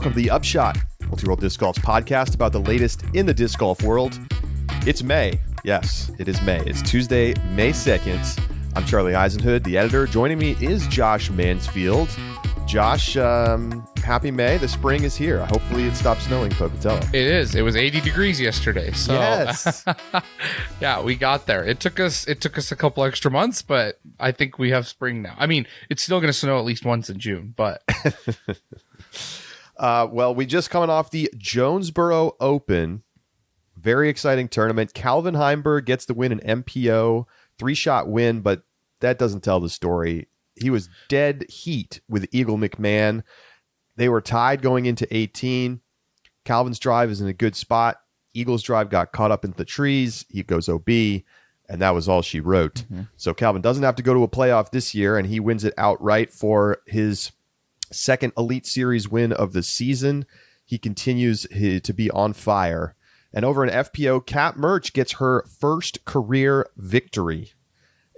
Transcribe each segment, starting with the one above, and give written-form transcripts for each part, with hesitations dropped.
Welcome to the Upshot, Multi-World Disc Golf's podcast about the latest in the disc golf world. It's May. Yes, it is May. It's Tuesday, May 2nd. I'm Charlie Eisenhood, the editor. Joining me is Josh Mansfield. Josh, happy May. The spring is here. Hopefully it stops snowing, Pocatello. It is. It was 80 degrees yesterday. So yes. Yeah, we got there. It took us a couple extra months, but I think we have spring now. I mean, it's still going to snow at least once in June, but well, we just coming off the Jonesboro Open. Very exciting tournament. Calvin Heimberg gets the win in MPO, 3-shot win, but that doesn't tell the story. He was dead heat with Eagle McMahon. They were tied going into 18. Calvin's drive is in a good spot. Eagle's drive got caught up into the trees. He goes OB, and that was all she wrote. Mm-hmm. So Calvin doesn't have to go to a playoff this year, and he wins it outright for his second Elite Series win of the season. He continues to be on fire. And over in FPO, Kat Mertsch gets her first career victory.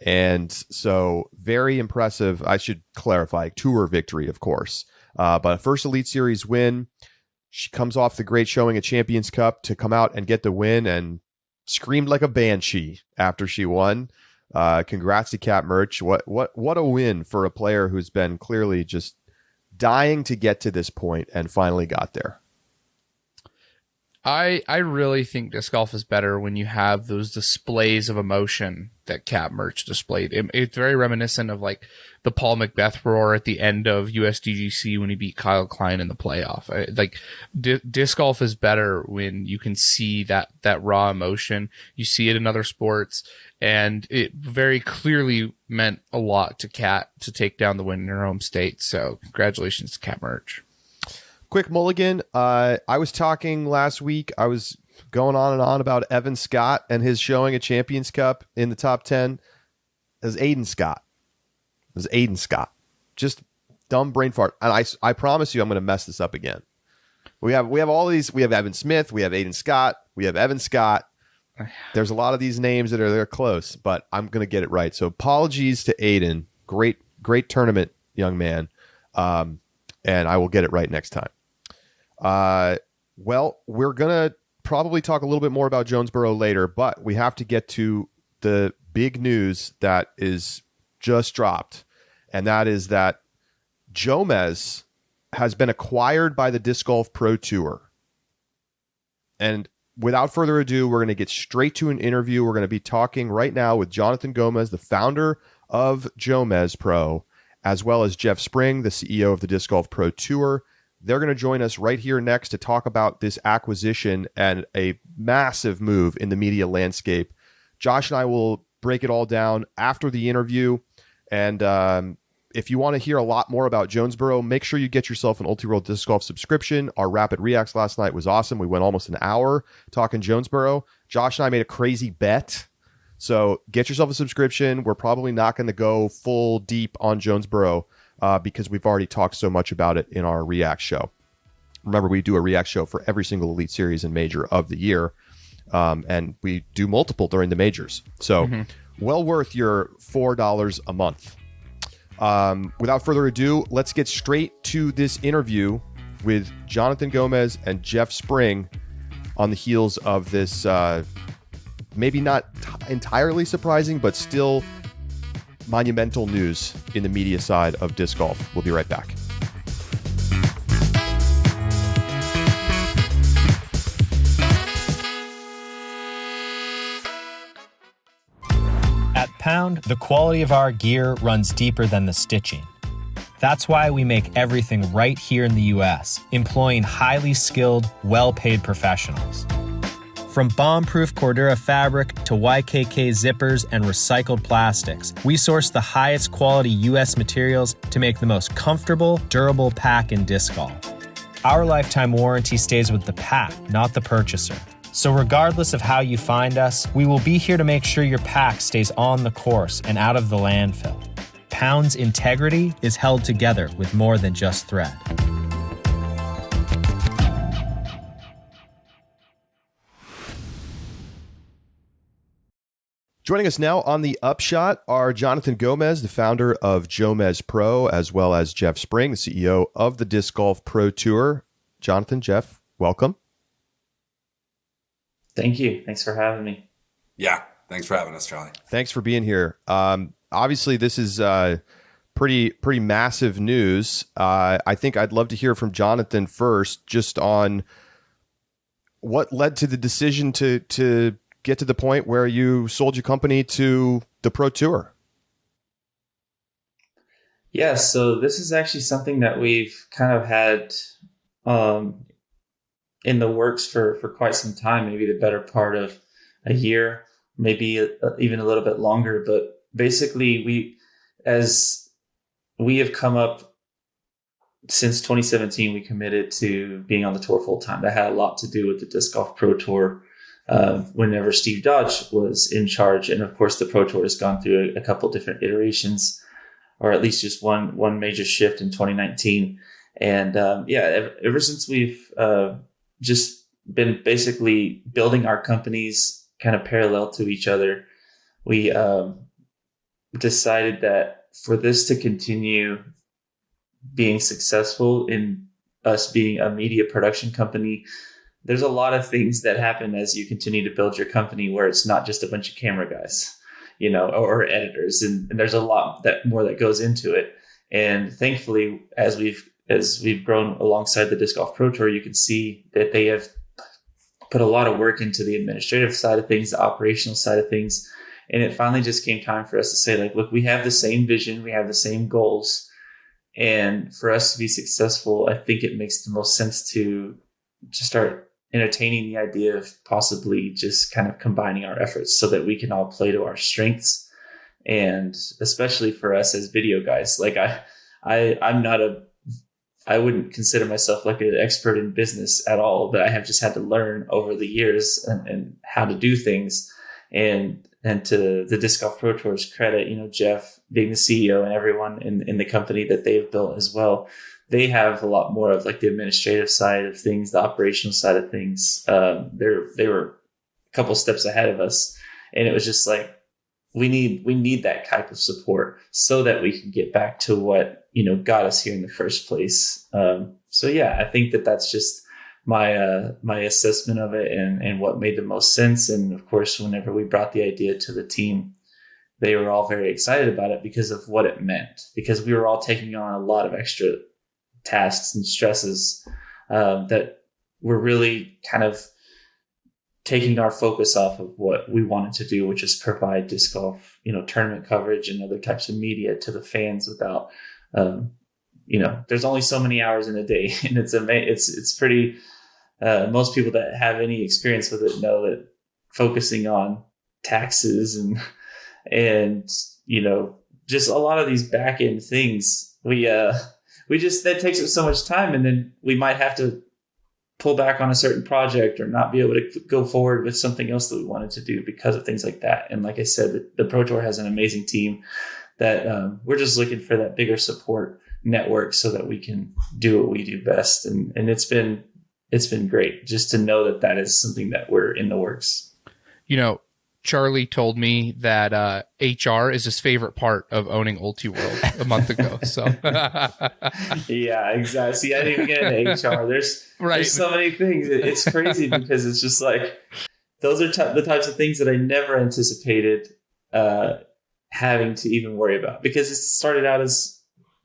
And so very impressive. I should clarify, tour victory, of course. But first Elite Series win. She comes off the great showing at Champions Cup to come out and get the win and screamed like a banshee after she won. Congrats to Kat Mertsch. What a win for a player who's been clearly just dying to get to this point and finally got there. I really think disc golf is better when you have those displays of emotion that Kat Mertsch displayed. It's very reminiscent of like the Paul Macbeth roar at the end of USDGC when he beat Kyle Klein in the playoff. Disc golf is better when you can see that raw emotion. You see it in other sports, and it very clearly meant a lot to Kat to take down the win in her home state. So congratulations to Kat Mertsch. Quick mulligan. I was talking last week. I was going on and on about Evan Scott and his showing at Champions Cup in the top 10. It was Aiden Scott. Just dumb brain fart. And I promise you I'm going to mess this up again. We have all these. We have Evan Smith. We have Aiden Scott. We have Evan Scott. There's a lot of these names that they're close, but I'm going to get it right. So apologies to Aiden. Great tournament, young man. And I will get it right next time. Well, we're going to probably talk a little bit more about Jonesboro later, but we have to get to the big news that is just dropped. And that is that Jomez has been acquired by the Disc Golf Pro Tour. And without further ado, we're going to get straight to an interview. We're going to be talking right now with Jonathan Gomez, the founder of JomezPro, as well as Jeff Spring, the CEO of the Disc Golf Pro Tour. They're going to join us right here next to talk about this acquisition and a massive move in the media landscape. Josh and I will break it all down after the interview. And if you want to hear a lot more about Jonesboro, make sure you get yourself an Multi-World Disc Golf subscription. Our Rapid Reacts last night was awesome. We went almost an hour talking Jonesboro. Josh and I made a crazy bet. So get yourself a subscription. We're probably not going to go full deep on Jonesboro because we've already talked so much about it in our React show. Remember, we do a React show for every single Elite Series and Major of the year, and we do multiple during the majors. So well worth your $4 a month. Without further ado, let's get straight to this interview with Jonathan Gomez and Jeff Spring on the heels of this maybe not entirely surprising, but still monumental news in the media side of disc golf. We'll be right back. At Pound, the quality of our gear runs deeper than the stitching. That's why we make everything right here in the U.S., employing highly skilled, well-paid professionals. From bomb-proof Cordura fabric to YKK zippers and recycled plastics, we source the highest quality U.S. materials to make the most comfortable, durable pack in disc golf. Our lifetime warranty stays with the pack, not the purchaser. So regardless of how you find us, we will be here to make sure your pack stays on the course and out of the landfill. Pound's integrity is held together with more than just thread. Joining us now on the Upshot are Jonathan Gomez, the founder of JomezPro, as well as Jeff Spring, the CEO of the Disc Golf Pro Tour. Jonathan, Jeff, welcome. Thank you. Thanks for having me. Yeah. Thanks for having us, Charlie. Thanks for being here. Obviously, this is pretty massive news. I think I'd love to hear from Jonathan first, just on what led to the decision to get to the point where you sold your company to the Pro Tour. Yeah, so this is actually something that we've kind of had in the works for quite some time, maybe the better part of a year, maybe even a little bit longer. But basically, as we have come up since 2017, we committed to being on the tour full time. That had a lot to do with the Disc Golf Pro Tour whenever Steve Dodge was in charge. And of course, the Pro Tour has gone through a couple different iterations, or at least just one major shift in 2019. And ever since we've just been basically building our companies kind of parallel to each other, we decided that for this to continue being successful in us being a media production company, there's a lot of things that happen as you continue to build your company where it's not just a bunch of camera guys, or editors. And there's a lot more that goes into it. And thankfully, as we've grown alongside the Disc Golf Pro Tour, you can see that they have put a lot of work into the administrative side of things, the operational side of things. And it finally just came time for us to say, like, look, we have the same vision, we have the same goals. And for us to be successful, I think it makes the most sense to start entertaining the idea of possibly just kind of combining our efforts so that we can all play to our strengths. And especially for us as video guys, like I wouldn't consider myself like an expert in business at all, but I have just had to learn over the years and how to do things. And to the Disc Golf Pro Tour's credit, Jeff being the CEO and everyone in the company that they've built as well, they have a lot more of like the administrative side of things, the operational side of things. They were a couple steps ahead of us, and it was just like, we need that type of support so that we can get back to what, got us here in the first place. I think that's just my assessment of it and what made the most sense. And of course, whenever we brought the idea to the team, they were all very excited about it because of what it meant, because we were all taking on a lot of extra tasks and stresses that were really kind of taking our focus off of what we wanted to do, which is provide disc golf, tournament coverage and other types of media to the fans without, there's only so many hours in a day, and it's pretty, most people that have any experience with it know that focusing on taxes and just a lot of these back end things, that takes up so much time, and then we might have to pull back on a certain project or not be able to go forward with something else that we wanted to do because of things like that. And like I said, the Pro Tour has an amazing team that we're just looking for that bigger support network so that we can do what we do best. And it's been great just to know that is something that we're in the works. Charlie told me that HR is his favorite part of owning Ultiworld a month ago. So yeah, exactly. See, I didn't even get into HR. There's so many things. It's crazy because it's just like, those are the types of things that I never anticipated having to even worry about, because it started out as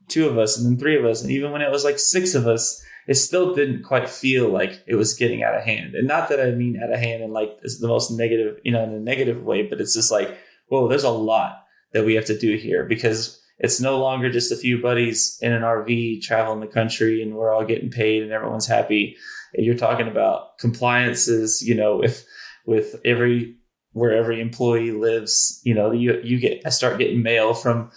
2 of us and then 3 of us. And even when it was like 6 of us, it still didn't quite feel like it was getting out of hand. And not that I mean out of hand in like the most negative, in a negative way, but it's just like, whoa, there's a lot that we have to do here, because it's no longer just a few buddies in an RV traveling the country and we're all getting paid and everyone's happy. You're talking about compliances, with where every employee lives. I start getting mail from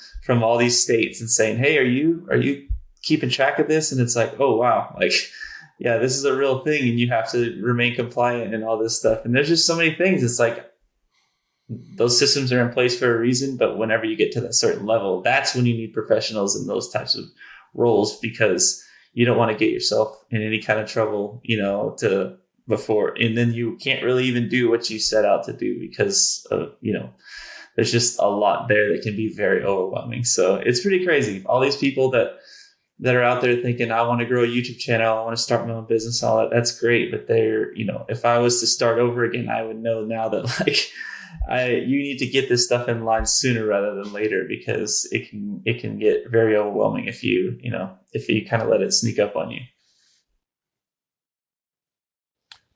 all these states and saying, hey, are you keeping track of this? And it's like, oh wow, like, yeah, this is a real thing, and you have to remain compliant and all this stuff. And there's just so many things. It's like, those systems are in place for a reason, but whenever you get to that certain level, that's when you need professionals in those types of roles, because you don't want to get yourself in any kind of trouble, before, and then you can't really even do what you set out to do because of, there's just a lot there that can be very overwhelming. So it's pretty crazy. All these people that that are out there thinking, I want to grow a YouTube channel, I want to start my own business, all that. That's great. But they're, if I was to start over again, I would know now that you need to get this stuff in line sooner rather than later, because it can get very overwhelming if you kind of let it sneak up on you.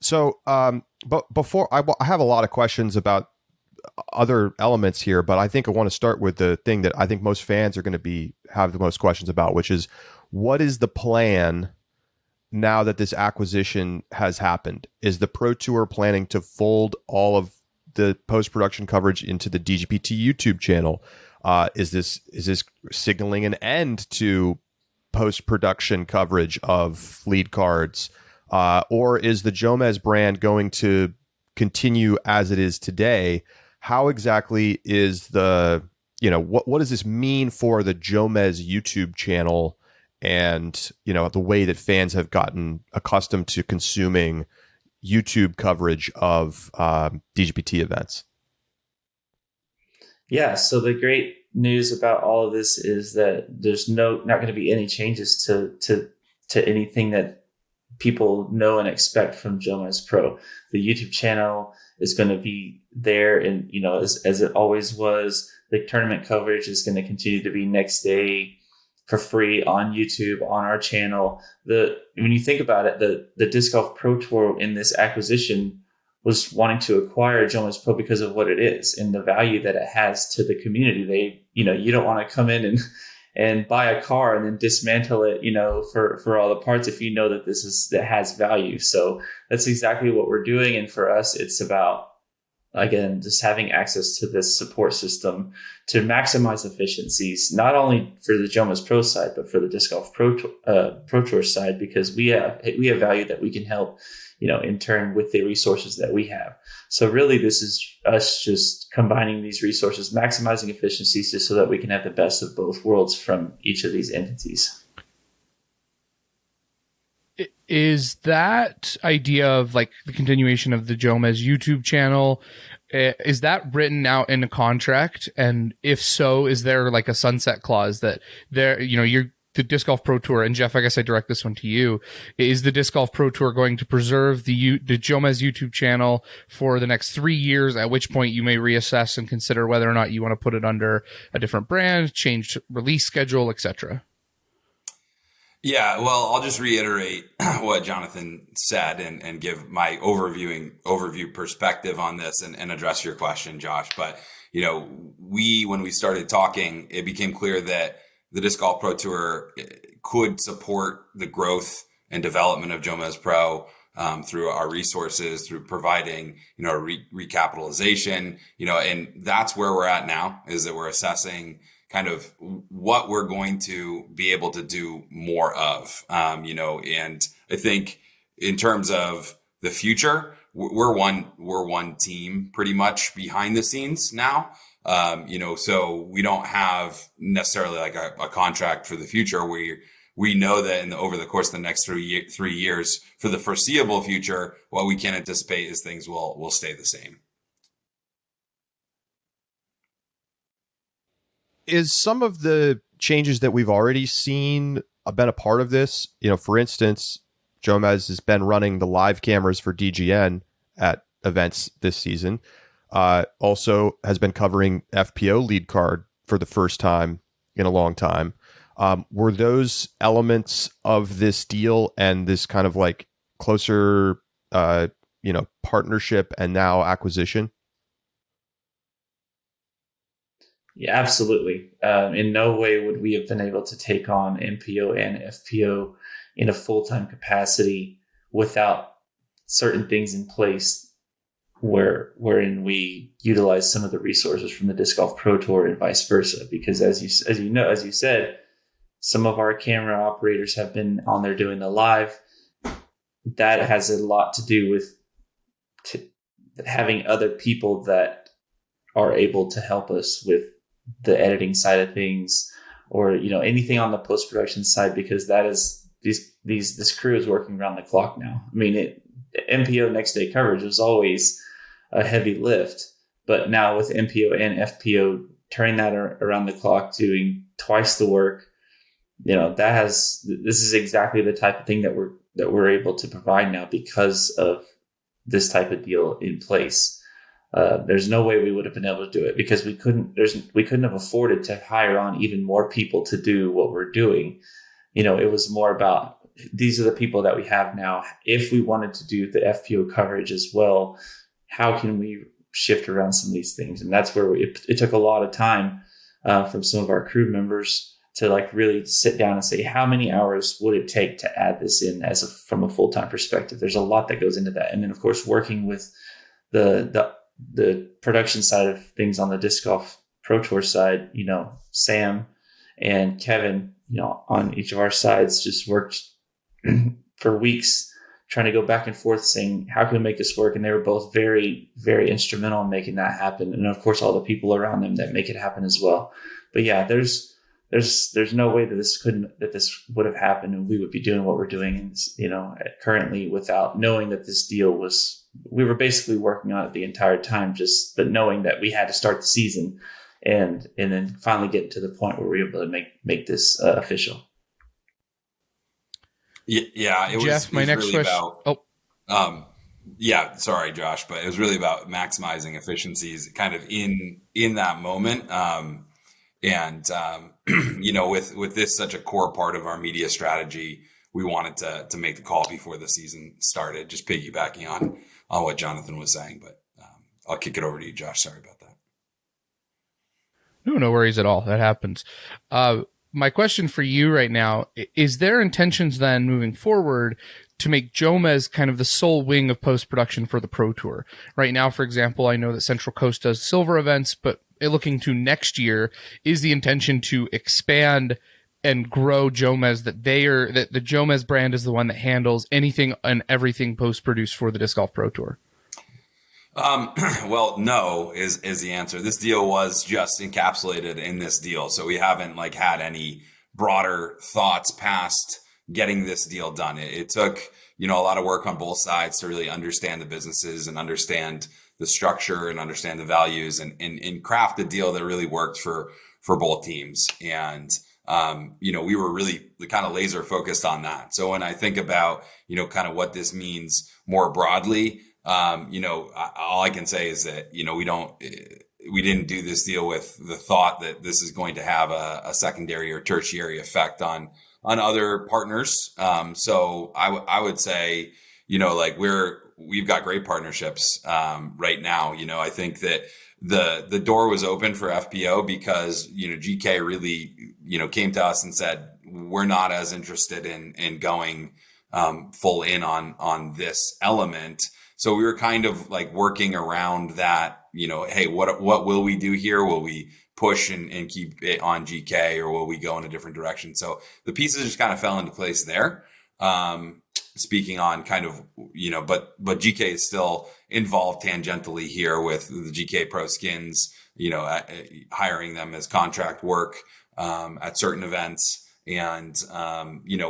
So, but before I have a lot of questions about other elements here, but I think I want to start with the thing that I think most fans are going to have the most questions about, which is, what is the plan now that this acquisition has happened? Is the Pro Tour planning to fold all of the post-production coverage into the DGPT YouTube channel? Is this signaling an end to post-production coverage of lead cards? Or is the Jomez brand going to continue as it is today? How exactly is what does this mean for the Jomez YouTube channel and, the way that fans have gotten accustomed to consuming YouTube coverage of DGPT events? Yeah, so the great news about all of this is that there's not going to be any changes to anything that people know and expect from JomezPro. The YouTube channel is going to be there, and as it always was. The tournament coverage is going to continue to be next day for free on YouTube on our channel. When you think about it, the Disc Golf Pro Tour in this acquisition was wanting to acquire JomezPro because of what it is and the value that it has to the community. You don't want to come in and buy a car and then dismantle it, for all the parts if you know that has value. So that's exactly what we're doing. And for us, it's about, again, just having access to this support system to maximize efficiencies, not only for the JomezPro side, but for the Disc Golf Pro Tour side, because we have value that we can help, in turn with the resources that we have. So really, this is us just combining these resources, maximizing efficiencies, just so that we can have the best of both worlds from each of these entities. Is that idea of like the continuation of the Jomez YouTube channel, is that written out in a contract? And if so, is there like a sunset clause that the Disc Golf Pro Tour, and Jeff, I guess I direct this one to you, is the Disc Golf Pro Tour going to preserve the Jomez YouTube channel for the next 3 years, at which point you may reassess and consider whether or not you want to put it under a different brand, change release schedule, etc.? Yeah, well, I'll just reiterate what Jonathan said and give my overview perspective on this and address your question, Josh. But, when we started talking, it became clear that the Disc Golf Pro Tour could support the growth and development of JomezPro through our resources, through providing, recapitalization, and that's where we're at now, is that we're assessing kind of what we're going to be able to do more of, and I think in terms of the future, we're one team pretty much behind the scenes now. So we don't have necessarily like a contract for the future. We know that over the course of the next 3 years, for the foreseeable future, what we can anticipate is things will stay the same. Is some of the changes that we've already seen been a part of this? For instance, Jomez has been running the live cameras for DGN at events this season. Also has been covering FPO lead card for the first time in a long time. Were those elements of this deal and this kind of like closer, partnership and now acquisition? Yeah, absolutely. In no way would we have been able to take on MPO and FPO in a full-time capacity without certain things in place wherein we utilize some of the resources from the Disc Golf Pro Tour and vice versa. Because as you said, some of our camera operators have been on there doing the live. That has a lot to do with having other people that are able to help us with the editing side of things, or anything on the post-production side, because that is this crew is working around the clock now. I mean, MPO next day coverage was always a heavy lift, but now with MPO and FPO, turning that around the clock, doing twice the work, this is exactly the type of thing that we're able to provide now because of this type of deal in place. There's no way we would have been able to do it because we couldn't have afforded to hire on even more people to do what we're doing. It was more about, these are the people that we have now. If we wanted to do the FPO coverage as well, how can we shift around some of these things? And that's where it took a lot of time from some of our crew members to like really sit down and say, how many hours would it take to add this in from a full-time perspective? There's a lot that goes into that. And then of course, working with the production side of things on the Disc Golf Pro Tour side, Sam and Kevin, on each of our sides just worked for weeks trying to go back and forth saying, how can we make this work? And they were both very, very instrumental in making that happen. And of course, all the people around them that make it happen as well. But yeah, there's no way that this would have happened and we would be doing what we're doing, currently without knowing that this deal we were basically working on it the entire time, but knowing that we had to start the season and then finally get to the point where we were able to make this official. Yeah, it Jeff, was my next really question. Yeah, sorry, Josh, but it was really about maximizing efficiencies kind of in that moment. With this such a core part of our media strategy, we wanted to make the call before the season started, just piggybacking on what Jonathan was saying. But I'll kick it over to you, Josh. Sorry about that. No worries at all. That happens. My question for you right now, is there intentions then moving forward to make Jomez kind of the sole wing of post-production for the Pro Tour? Right now, for example, I know that Central Coast does silver events, but looking to next year, is the intention to expand and grow Jomez, that the Jomez brand is the one that handles anything and everything post-produced for the Disc Golf Pro Tour? Well, no is the answer. This deal was just encapsulated in this deal. So we haven't had any broader thoughts past getting this deal done. It took, a lot of work on both sides to really understand the businesses and understand the structure and understand the values and craft a deal that really worked for both teams. And, we were really kind of laser focused on that. So when I think about, kind of what this means more broadly, all I can say is that, we didn't do this deal with the thought that this is going to have a secondary or tertiary effect on other partners. So I would say, we've got great partnerships, right now. I think that the door was open for FPO because, GK really, came to us and said, we're not as interested in going, full in on this element. So we were kind of working around that, hey, what will we do here? Will we push and keep it on GK, or will we go in a different direction? So the pieces just kind of fell into place there. Speaking on kind of, but GK is still involved tangentially here with the GK Pro Skins, hiring them as contract work, at certain events. And,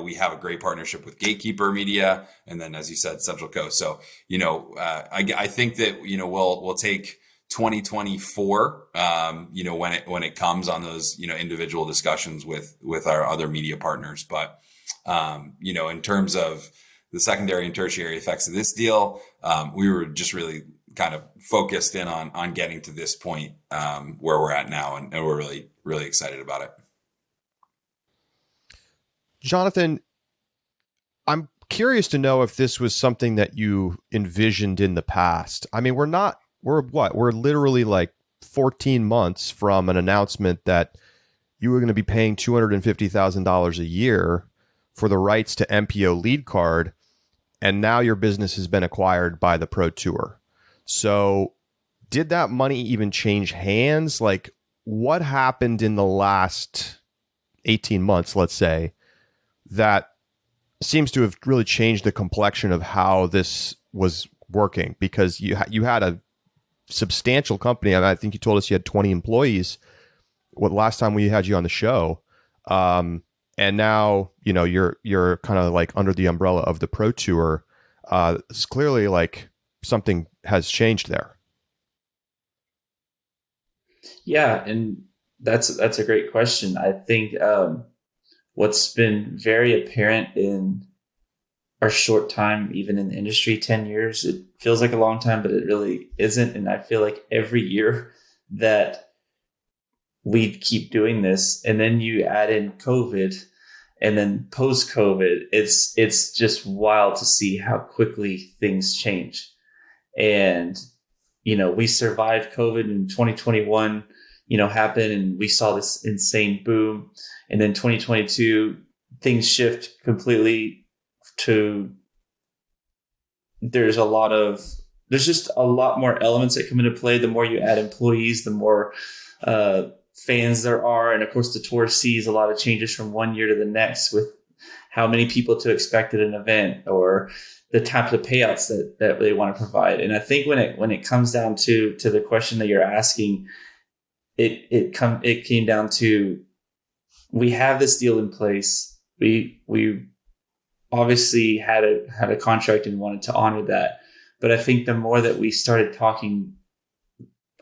we have a great partnership with Gatekeeper Media. And then, as you said, Central Coast. So, I think that, we'll take 2024, when it comes on those, individual discussions with our other media partners. But, in terms of the secondary and tertiary effects of this deal, we were just really kind of focused in on getting to this point, where we're at now. And we're really, really excited about it. Jonathan, I'm curious to know if this was something that you envisioned in the past. I mean, we're literally 14 months from an announcement that you were going to be paying $250,000 a year for the rights to MPO lead card. And now your business has been acquired by the Pro Tour. So did that money even change hands? What happened in the last 18 months, let's say, that seems to have really changed the complexion of how this was working? Because you had a substantial company. I think you told us you had 20 employees last time we had you on the show. And now, you're kind of under the umbrella of the Pro Tour. It's clearly something has changed there. Yeah. And that's a great question. I think, what's been very apparent in our short time, even in the industry, 10 years, it feels like a long time, but it really isn't. And I feel like every year that we keep doing this, and then you add in COVID, and then post COVID, it's just wild to see how quickly things change. And, we survived COVID in 2021, happen, and we saw this insane boom. And then 2022, things shift completely to, there's just a lot more elements that come into play. The more you add employees, the more fans there are. And of course, the tour sees a lot of changes from one year to the next with how many people to expect at an event or the types of payouts that they want to provide. And I think when it comes down to the question that you're asking, it came down to, we have this deal in place. We obviously had a contract and wanted to honor that. But I think the more that we started talking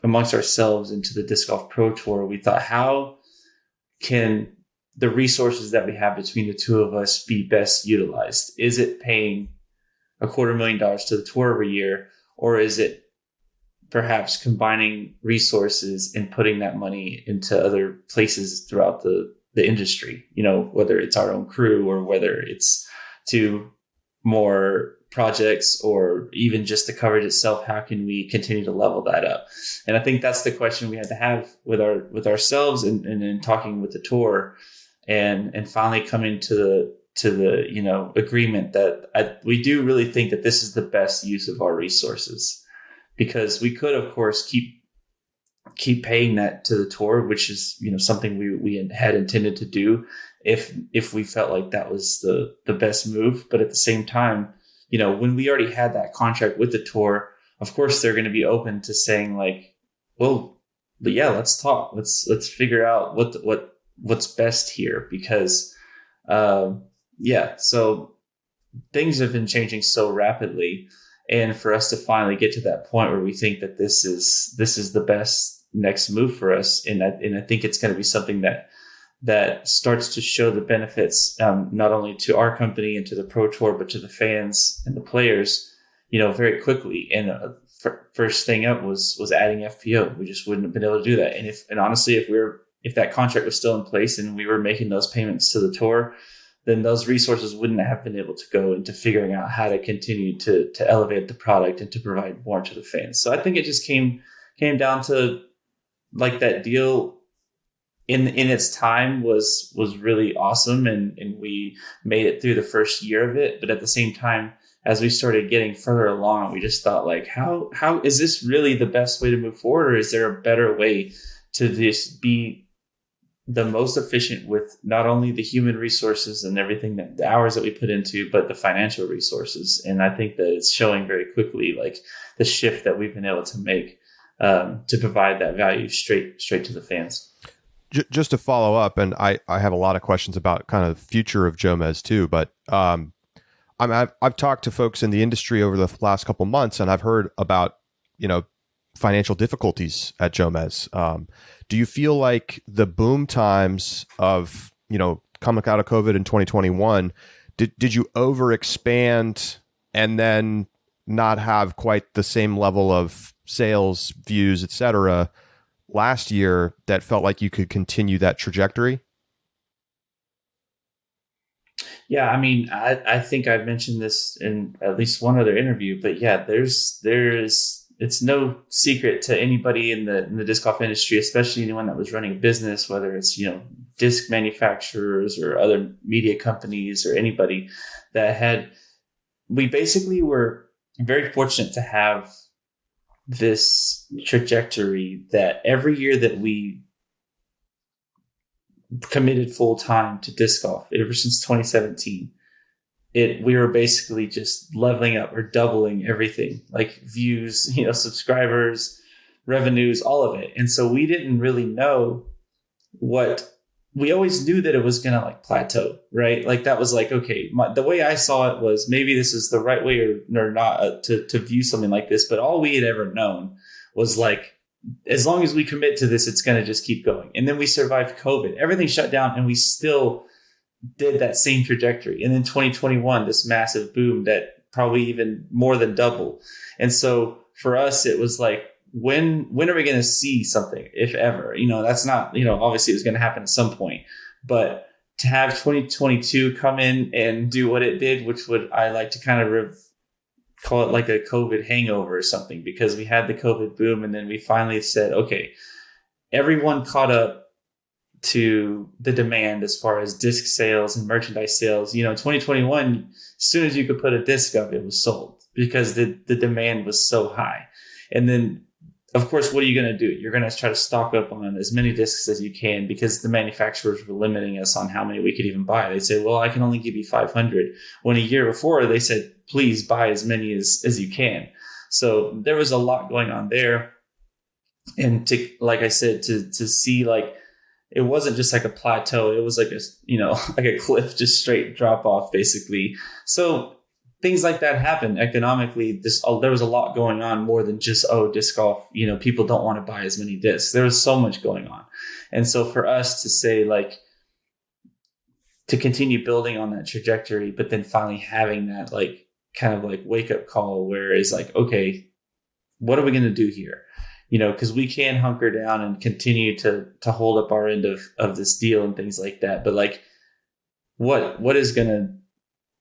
amongst ourselves into the Disc Golf Pro Tour, we thought, how can the resources that we have between the two of us be best utilized? Is it paying $250,000 to the tour every year, or is it perhaps combining resources and putting that money into other places throughout the industry, whether it's our own crew or whether it's to more projects or even just the coverage itself? How can we continue to level that up? And I think that's the question we had to have with ourselves and in talking with the tour and finally coming to the agreement that we do really think that this is the best use of our resources, because we could, of course, keep paying that to the tour, which is, something we had intended to do if we felt like that was the best move. But at the same time, when we already had that contract with the tour, of course, they're going to be open to saying like, well, but yeah, let's talk. Let's figure out what's best here, because, so things have been changing so rapidly. And for us to finally get to that point where we think that this is the best next move for us. And I think it's going to be something that starts to show the benefits, not only to our company and to the Pro Tour, but to the fans and the players, very quickly. And first thing up was adding FPO. We just wouldn't have been able to do that. And honestly, if that contract was still in place and we were making those payments to the tour, then those resources wouldn't have been able to go into figuring out how to continue to elevate the product and to provide more to the fans. So I think it just came down to like that deal in its time was really awesome, and we made it through the first year of it. But at the same time, as we started getting further along, we just thought like, how is this really the best way to move forward, or is there a better way to just be the most efficient with not only the human resources and everything, that the hours that we put into, but the financial resources? And I think that it's showing very quickly, like the shift that we've been able to make to provide that value straight to the fans. Just to follow up, and I have a lot of questions about kind of the future of Jomez too, but I've talked to folks in the industry over the last couple of months, and I've heard about financial difficulties at Jomez. Do you feel like the boom times of coming out of COVID in 2021, did you overexpand and then not have quite the same level of sales, views, etc. last year that felt like you could continue that trajectory? Yeah, I mean, I think I've mentioned this in at least one other interview, but yeah, it's no secret to anybody in the disc golf industry, especially anyone that was running a business, whether it's, disc manufacturers or other media companies or anybody we basically were very fortunate to have this trajectory that every year that we committed full time to disc golf, ever since 2017, we were basically just leveling up or doubling everything, like views, subscribers, revenues, all of it. And so we didn't really know we always knew that it was going to like plateau, right? Like that was like, okay, the way I saw it was maybe this is the right way or not to view something like this. But all we had ever known was like, as long as we commit to this, it's going to just keep going. And then we survived COVID. Everything shut down and we still did that same trajectory. And then 2021, this massive boom that probably even more than double. And so for us, it was like, when are we going to see something, if ever? That's not, obviously it was going to happen at some point, but to have 2022 come in and do what it did, which I like to kind of call it like a COVID hangover or something, because we had the COVID boom and then we finally said, okay, everyone caught up to the demand as far as disc sales and merchandise sales. 2021, as soon as you could put a disc up, it was sold because the demand was so high. And then, of course, what are you going to do? You're going to try to stock up on as many discs as you can, because the manufacturers were limiting us on how many we could even buy. They say, well, I can only give you 500. When a year before, they said, please buy as many as you can. So there was a lot going on there. And like I said, to see, like, it wasn't just like a plateau. It was like like a cliff, just straight drop off, basically. So things like that happen economically. There was a lot going on, more than just, disc golf, people don't want to buy as many discs. There was so much going on. And so for us to say, like, to continue building on that trajectory, but then finally having that, like, kind of like wake up call where it's like, okay, what are we going to do here? Because we can hunker down and continue to hold up our end of this deal and things like that. But, like, what is going to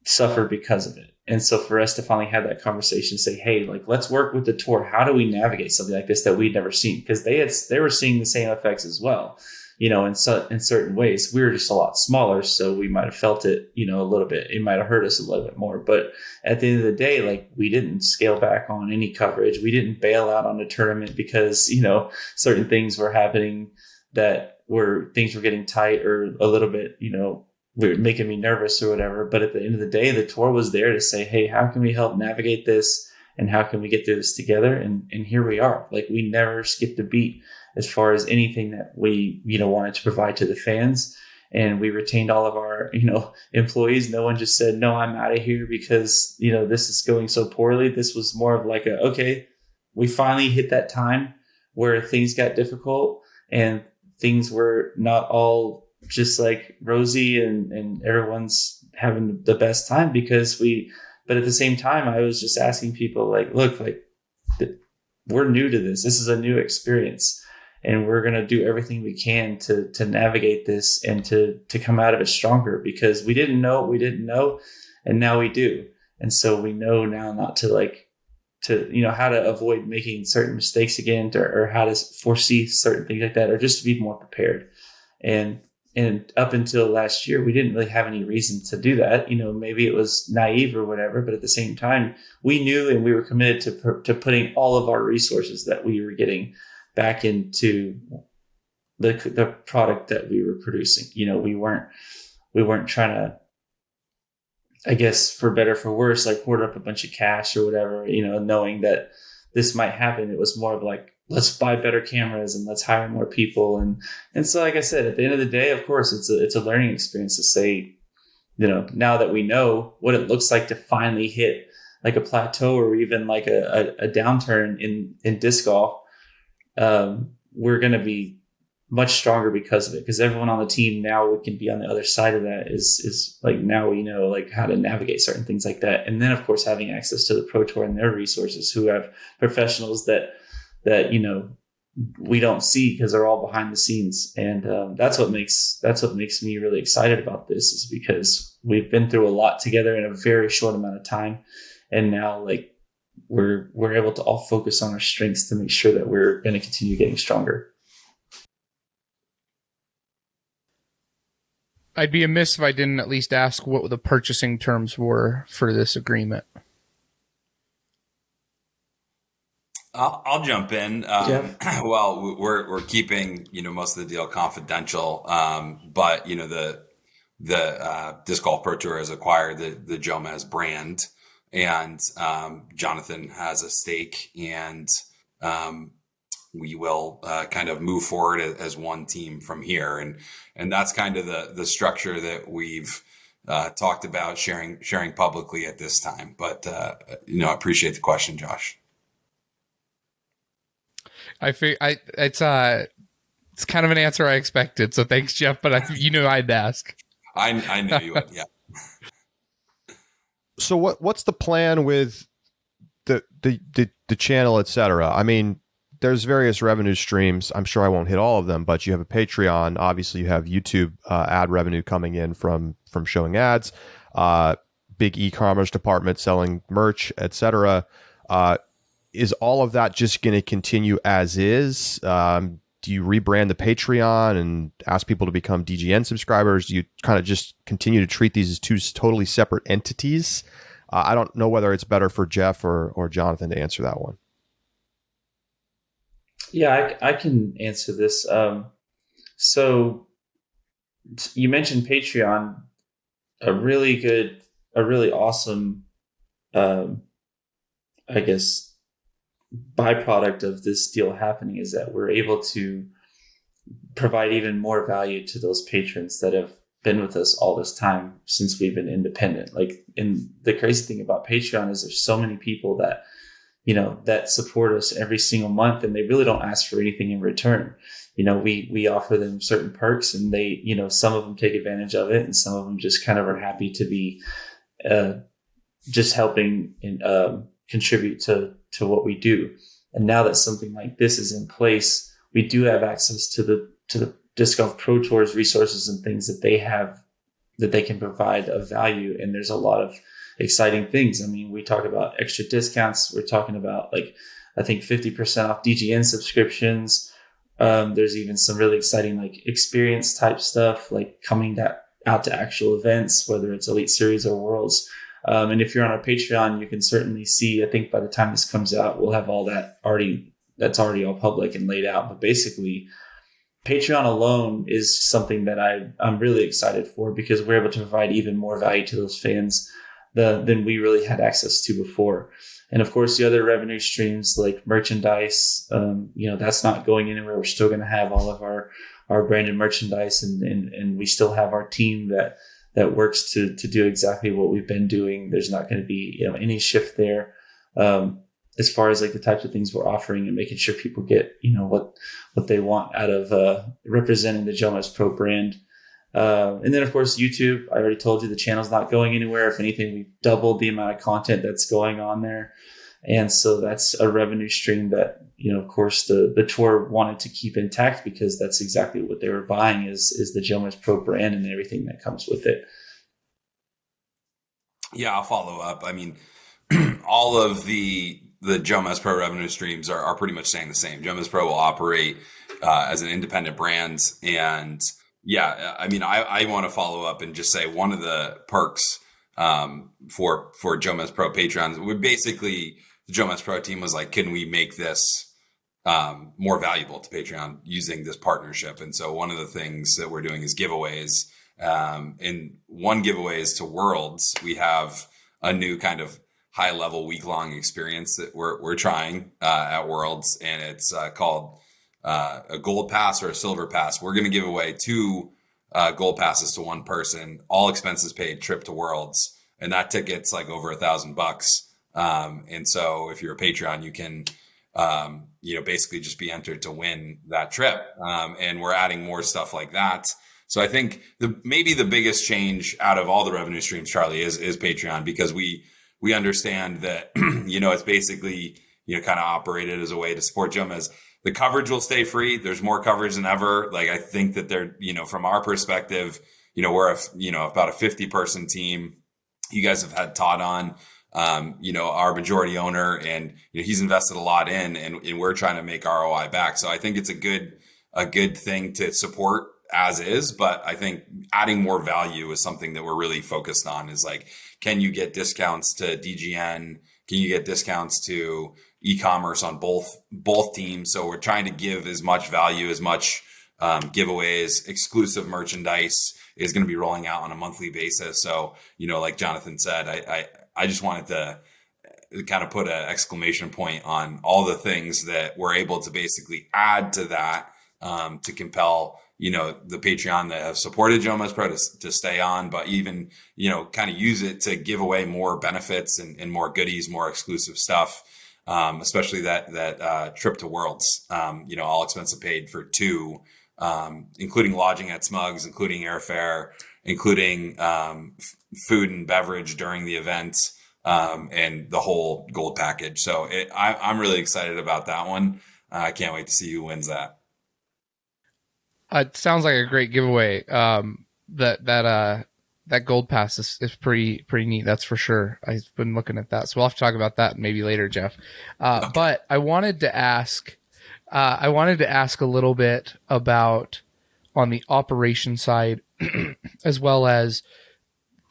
suffer because of it? And so for us to finally have that conversation, say, hey, like, let's work with the tour. How do we navigate something like this that we'd never seen? Because they were seeing the same effects as well, in certain ways. We were just a lot smaller, so we might have felt it, a little bit. It might have hurt us a little bit more. But at the end of the day, like, we didn't scale back on any coverage. We didn't bail out on the tournament because, certain things were happening things were getting tight or a little bit, were making me nervous or whatever. But at the end of the day, the tour was there to say, hey, how can we help navigate this? And how can we get through this together? And here we are. Like, we never skipped a beat as far as anything that we, wanted to provide to the fans. And we retained all of our, employees. No one just said, no, I'm out of here because, this is going so poorly. This was more of like okay, we finally hit that time where things got difficult and things were not all just like rosy and everyone's having the best time but at the same time, I was just asking people, like, look, like, we're new to this. This is a new experience, and we're going to do everything we can to navigate this and to come out of it stronger, because we didn't know what we didn't know. And now we do. And so we know now not to how to avoid making certain mistakes again, or how to foresee certain things like that, or just to be more prepared. And up until last year, we didn't really have any reason to do that. Maybe it was naive or whatever, but at the same time, we knew and we were committed to putting all of our resources that we were getting back into the product that we were producing. We weren't trying to, I guess, for better, for worse, like, hoard up a bunch of cash or whatever, knowing that this might happen. It was more of like, let's buy better cameras and let's hire more people. And so, like I said, at the end of the day, of course, it's a learning experience to say, now that we know what it looks like to finally hit like a plateau or even like a downturn in disc golf, we're going to be much stronger because of it. Because everyone on the team now can be on the other side of that is like, now we know, like, how to navigate certain things like that. And then, of course, having access to the Pro Tour and their resources, who have professionals that we don't see because they're all behind the scenes. And that's what makes me really excited about this, is because we've been through a lot together in a very short amount of time. And now, like, we're able to all focus on our strengths to make sure that we're going to continue getting stronger. I'd be amiss if I didn't at least ask what the purchasing terms were for this agreement. I'll jump in. Well, we're keeping most of the deal confidential, but the Disc Golf Pro Tour has acquired the Jomez brand, and Jonathan has a stake, and we will kind of move forward as one team from here, and that's kind of the structure that we've talked about sharing publicly at this time. But I appreciate the question, Josh. It's kind of an answer I expected. So thanks, Jeff. But I'd ask. I knew you would. Yeah. So what's the plan with the channel, etc.? I mean, there's various revenue streams. I'm sure I won't hit all of them, but you have a Patreon. Obviously, you have YouTube ad revenue coming in from showing ads. Big e-commerce department selling merch, etc. Is all of that just going to continue as is? Do you rebrand the Patreon and ask people to become DGN subscribers? Do you kind of just continue to treat these as two totally separate entities? I don't know whether it's better for Jeff or Jonathan to answer that one. Yeah, I can answer this. So you mentioned Patreon, a really awesome, I guess, byproduct of this deal happening is that we're able to provide even more value to those patrons that have been with us all this time since we've been independent. Like, and the crazy thing about Patreon is there's so many people that, that support us every single month, and they really don't ask for anything in return. We offer them certain perks, and they, some of them take advantage of it, and some of them just kind of are happy to be just helping and contribute to what we do. And now that something like this is in place, we do have access to the Disc Golf Pro Tour's resources and things that they have that they can provide of value. And there's a lot of exciting things. I mean, we talk about extra discounts. We're talking about, like, I think 50% off DGN subscriptions. There's even some really exciting, like, experience type stuff, like coming out to actual events, whether it's Elite Series or Worlds. And if you're on our Patreon, you can certainly see, I think by the time this comes out, we'll have all that that's already all public and laid out. But basically, Patreon alone is something that I'm really excited for, because we're able to provide even more value to those fans than we really had access to before. And of course, the other revenue streams like merchandise, that's not going anywhere. We're still going to have all of our branded merchandise, and we still have our team that works to do exactly what we've been doing. There's not going to be any shift there. As far as, like, the types of things we're offering and making sure people get, what they want out of representing the JomezPro brand. And then, of course, YouTube. I already told you the channel's not going anywhere. If anything, we've doubled the amount of content that's going on there. And so that's a revenue stream that, of course, the tour wanted to keep intact, because that's exactly what they were buying is the JomezPro brand and everything that comes with it. Yeah, I'll follow up. I mean, all of the JomezPro revenue streams are pretty much staying the same. JomezPro will operate as an independent brand. And yeah, I mean, I want to follow up and just say one of the perks for JomezPro patrons would basically, the JomezPro team was like, can we make this more valuable to Patreon using this partnership? And so one of the things that we're doing is giveaways. And one giveaway is to Worlds. We have a new kind of high level week-long experience that we're trying at Worlds, and it's called a gold pass or a silver pass. We're going to give away 2 gold passes to one person, all expenses paid, trip to Worlds, and that ticket's like over $1,000. And so if you're a Patreon, you can basically just be entered to win that trip. And we're adding more stuff like that. So I think maybe the biggest change out of all the revenue streams, Charlie, is Patreon, because we understand that, it's basically, kind of operated as a way to support Jomez. The coverage will stay free. There's more coverage than ever. Like, I think that they're, from our perspective, we're about a 50-person team. You guys have had Todd on, our majority owner, and he's invested a lot in, and we're trying to make ROI back. So I think it's a good thing to support as is, but I think adding more value is something that we're really focused on. Is like, can you get discounts to DGN? Can you get discounts to e-commerce on both teams? So we're trying to give as much value, as much giveaways. Exclusive merchandise is going to be rolling out on a monthly basis. So, like Jonathan said, I just wanted to kind of put an exclamation point on all the things that we're able to basically add to that to compel the Patreon that have supported JomezPro to stay on, but even, kind of use it to give away more benefits and more goodies, more exclusive stuff, especially that trip to Worlds, all expenses paid for 2, including lodging at Smugs, including airfare, including food and beverage during the event, and the whole gold package. So I'm really excited about that one. I can't wait to see who wins that. It sounds like a great giveaway. That gold pass is pretty neat. That's for sure. I've been looking at that. So we'll have to talk about that maybe later, Jeff. Okay. But I wanted to ask a little bit about on the operation side, as well as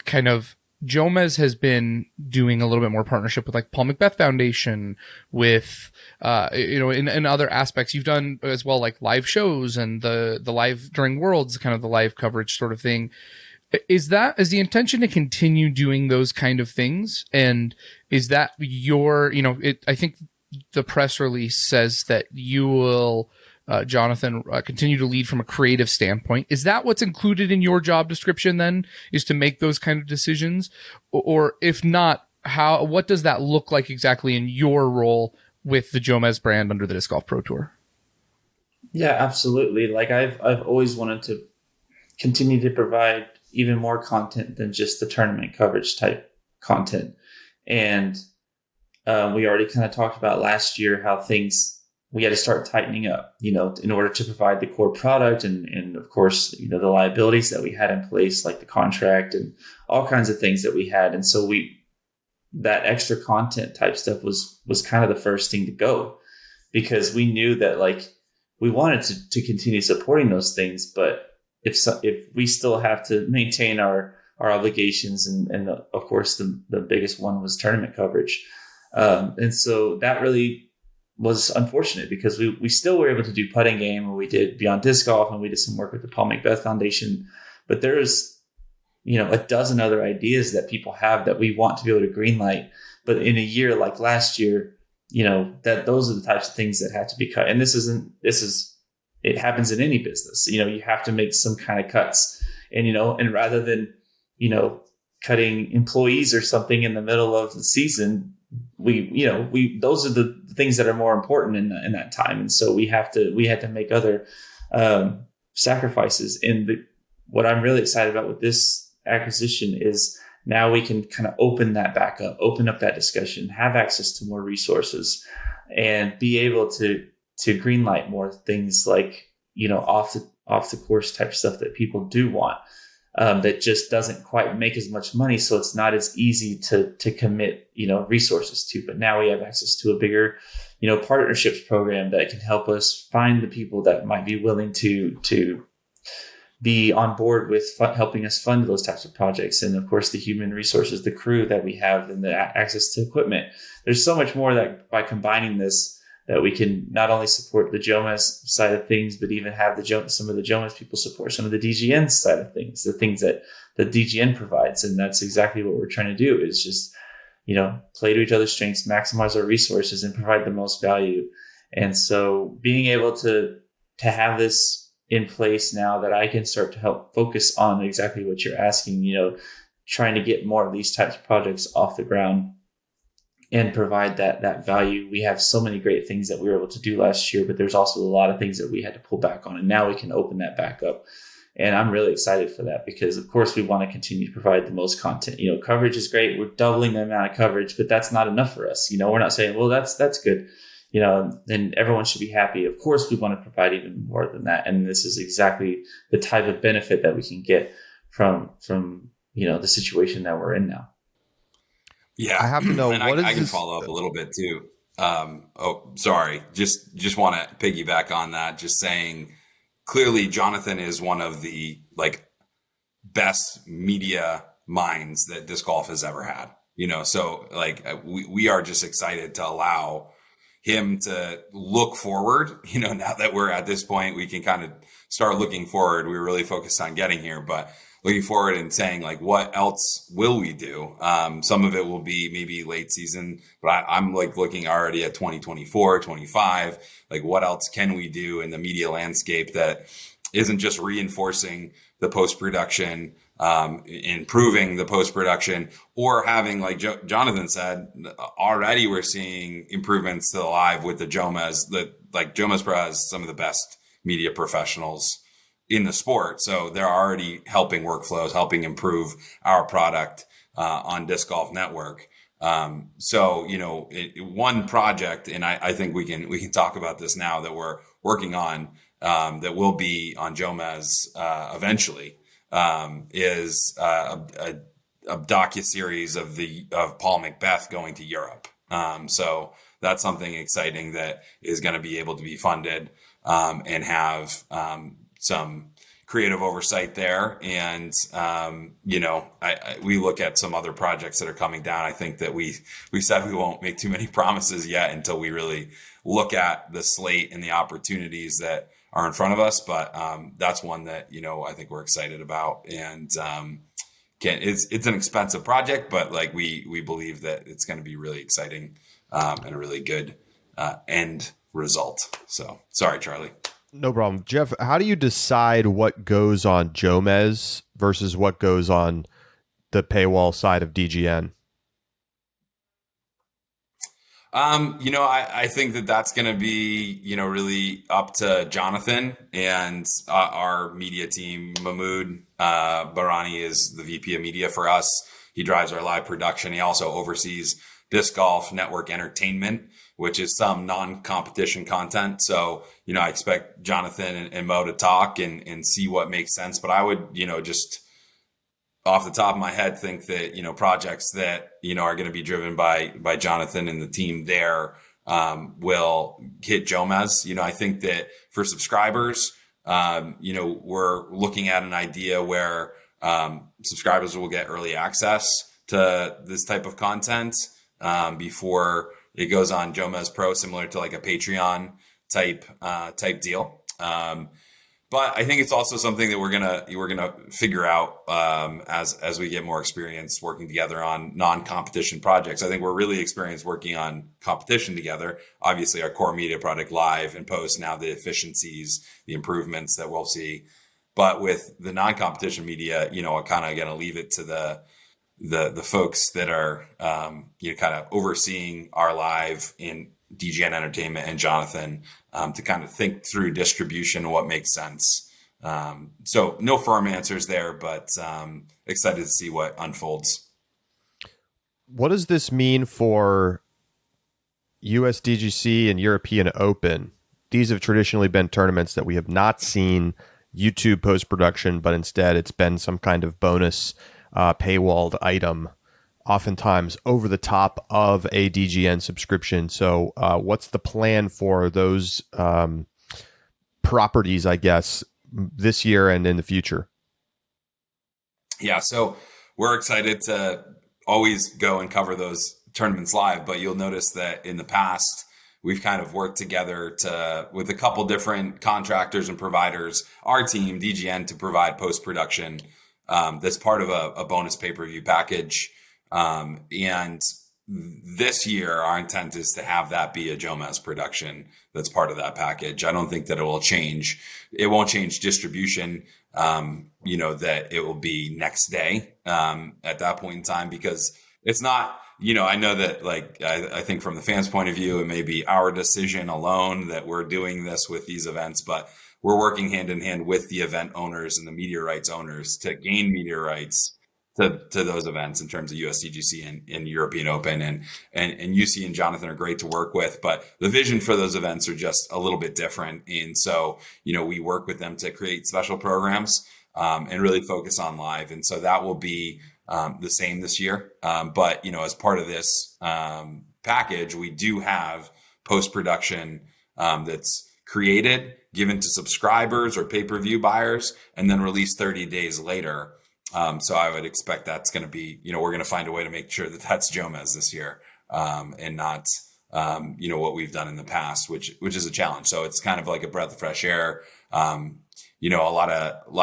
kind of Jomez has been doing a little bit more partnership with like Paul Macbeth Foundation, with in other aspects. You've done as well like live shows and the live during Worlds, kind of the live coverage sort of thing. Is the intention to continue doing those kind of things? And is that I think the press release says that you will, Jonathan, continue to lead from a creative standpoint. Is that what's included in your job description then, is to make those kind of decisions? Or if not, what does that look like exactly in your role with the Jomez brand under the Disc Golf Pro Tour? Yeah, absolutely. Like I've always wanted to continue to provide even more content than just the tournament coverage type content. And we already kind of talked about last year how we had to start tightening up, in order to provide the core product and of course, the liabilities that we had in place, like the contract and all kinds of things that we had. And so that extra content type stuff was kind of the first thing to go, because we knew that like we wanted to continue supporting those things, but if we still have to maintain our obligations and of course the biggest one was tournament coverage. And so that really was unfortunate, because we still were able to do putting game, and we did Beyond Disc Golf, and we did some work with the Paul Macbeth Foundation, but there's, a dozen other ideas that people have that we want to be able to greenlight. But in a year like last year, that those are the types of things that have to be cut. And it happens in any business. You have to make some kind of cuts, and rather than, cutting employees or something in the middle of the season, those are the things that are more important in that time. And so we had to make other sacrifices. And what I'm really excited about with this acquisition is now we can kind of open that back up, open up that discussion, have access to more resources, and be able to greenlight more things like, off the course type stuff that people do want, that just doesn't quite make as much money. So it's not as easy to commit, resources to, but now we have access to a bigger, partnerships program that can help us find the people that might be willing to be on board with helping us fund those types of projects. And of course, the human resources, the crew that we have, and the access to equipment. There's so much more that by combining this, that we can not only support the Jomez side of things, but even have some of the Jomez people support some of the DGN side of things, the things that the DGN provides. And that's exactly what we're trying to do, is just, play to each other's strengths, maximize our resources, and provide the most value. And so being able to have this in place now, that I can start to help focus on exactly what you're asking, trying to get more of these types of projects off the ground and provide that value. We have so many great things that we were able to do last year, but there's also a lot of things that we had to pull back on, and now we can open that back up. And I'm really excited for that, because of course we want to continue to provide the most content. Coverage is great. We're doubling the amount of coverage, but that's not enough for us. We're not saying, well, that's good, and everyone should be happy. Of course we want to provide even more than that. And this is exactly the type of benefit that we can get from the situation that we're in now. Yeah, I have to know, and I can follow up a little bit too. Sorry. Just want to piggyback on that. Just saying, clearly Jonathan is one of the best media minds that disc golf has ever had. So we are just excited to allow him to look forward. Now that we're at this point, we can kind of start looking forward. We were really focused on getting here, but looking forward and saying what else will we do? Some of it will be maybe late season, but I'm looking already at 2024, 25, what else can we do in the media landscape that isn't just reinforcing the post-production, improving the post-production, or having, Jonathan said, already we're seeing improvements to the live with the Jomez, JomezPro has some of the best media professionals in the sport. So they're already helping workflows, helping improve our product on Disc Golf Network. So, one project, and I think we can talk about this now, that we're working on, that will be on Jomez eventually, is a docuseries of Paul McBeth going to Europe. So that's something exciting that is going to be able to be funded and have some creative oversight there. And, we look at some other projects that are coming down. I think that we said we won't make too many promises yet until we really look at the slate and the opportunities that are in front of us. But that's one that, I think we're excited about. And it's an expensive project, but like we believe that it's going to be really exciting and a really good end result. So sorry, Charlie. No problem. Jeff, how do you decide what goes on Jomez versus what goes on the paywall side of DGN? I think that's going to be, really up to Jonathan and our media team. Mahmood Barani is the VP of media for us. He drives our live production. He also oversees Disc Golf Network Entertainment, which is some non-competition content. So, I expect Jonathan and Mo to talk and see what makes sense. But I would, just off the top of my head, think that, projects that, are going to be driven by Jonathan and the team there will hit Jomez. I think that for subscribers, we're looking at an idea where subscribers will get early access to this type of content before it goes on JomezPro, similar to like a Patreon type deal. But I think it's also something that we're gonna figure out as we get more experience working together on non-competition projects. I think we're really experienced working on competition together. Obviously, our core media product, live and post, now the efficiencies, the improvements that we'll see. But with the non-competition media, I'm kind of gonna leave it to the folks that are kind of overseeing our live in DGN Entertainment and Jonathan to kind of think through distribution and what makes sense. So no firm answers there, but excited to see what unfolds. What does this mean for US DGC and European Open? These have traditionally been tournaments that we have not seen YouTube post-production, but instead it's been some kind of bonus paywalled item, oftentimes over the top of a DGN subscription. So what's the plan for those properties, I guess, this year and in the future? Yeah, so we're excited to always go and cover those tournaments live, but you'll notice that in the past, we've kind of worked together with a couple different contractors and providers, our team, DGN, to provide post-production that's part of a bonus pay-per-view package. And this year, our intent is to have that be a Jomez production that's part of that package. I don't think that it will change. It won't change distribution, that it will be next day at that point in time, because it's not, I know that I think from the fans' point of view, it may be our decision alone that we're doing this with these events, but we're working hand in hand with the event owners and the media rights owners to gain media rights to those events in terms of USDGC and European Open, and UC and Jonathan are great to work with, but the vision for those events are just a little bit different. And so, we work with them to create special programs and really focus on live. And so that will be the same this year. But, as part of this package, we do have post-production that's created, given to subscribers or pay-per-view buyers, and then released 30 days later. So I would expect that's going to be, we're going to find a way to make sure that that's Jomez this year, and not, what we've done in the past, which is a challenge. So it's kind of like a breath of fresh air. A lot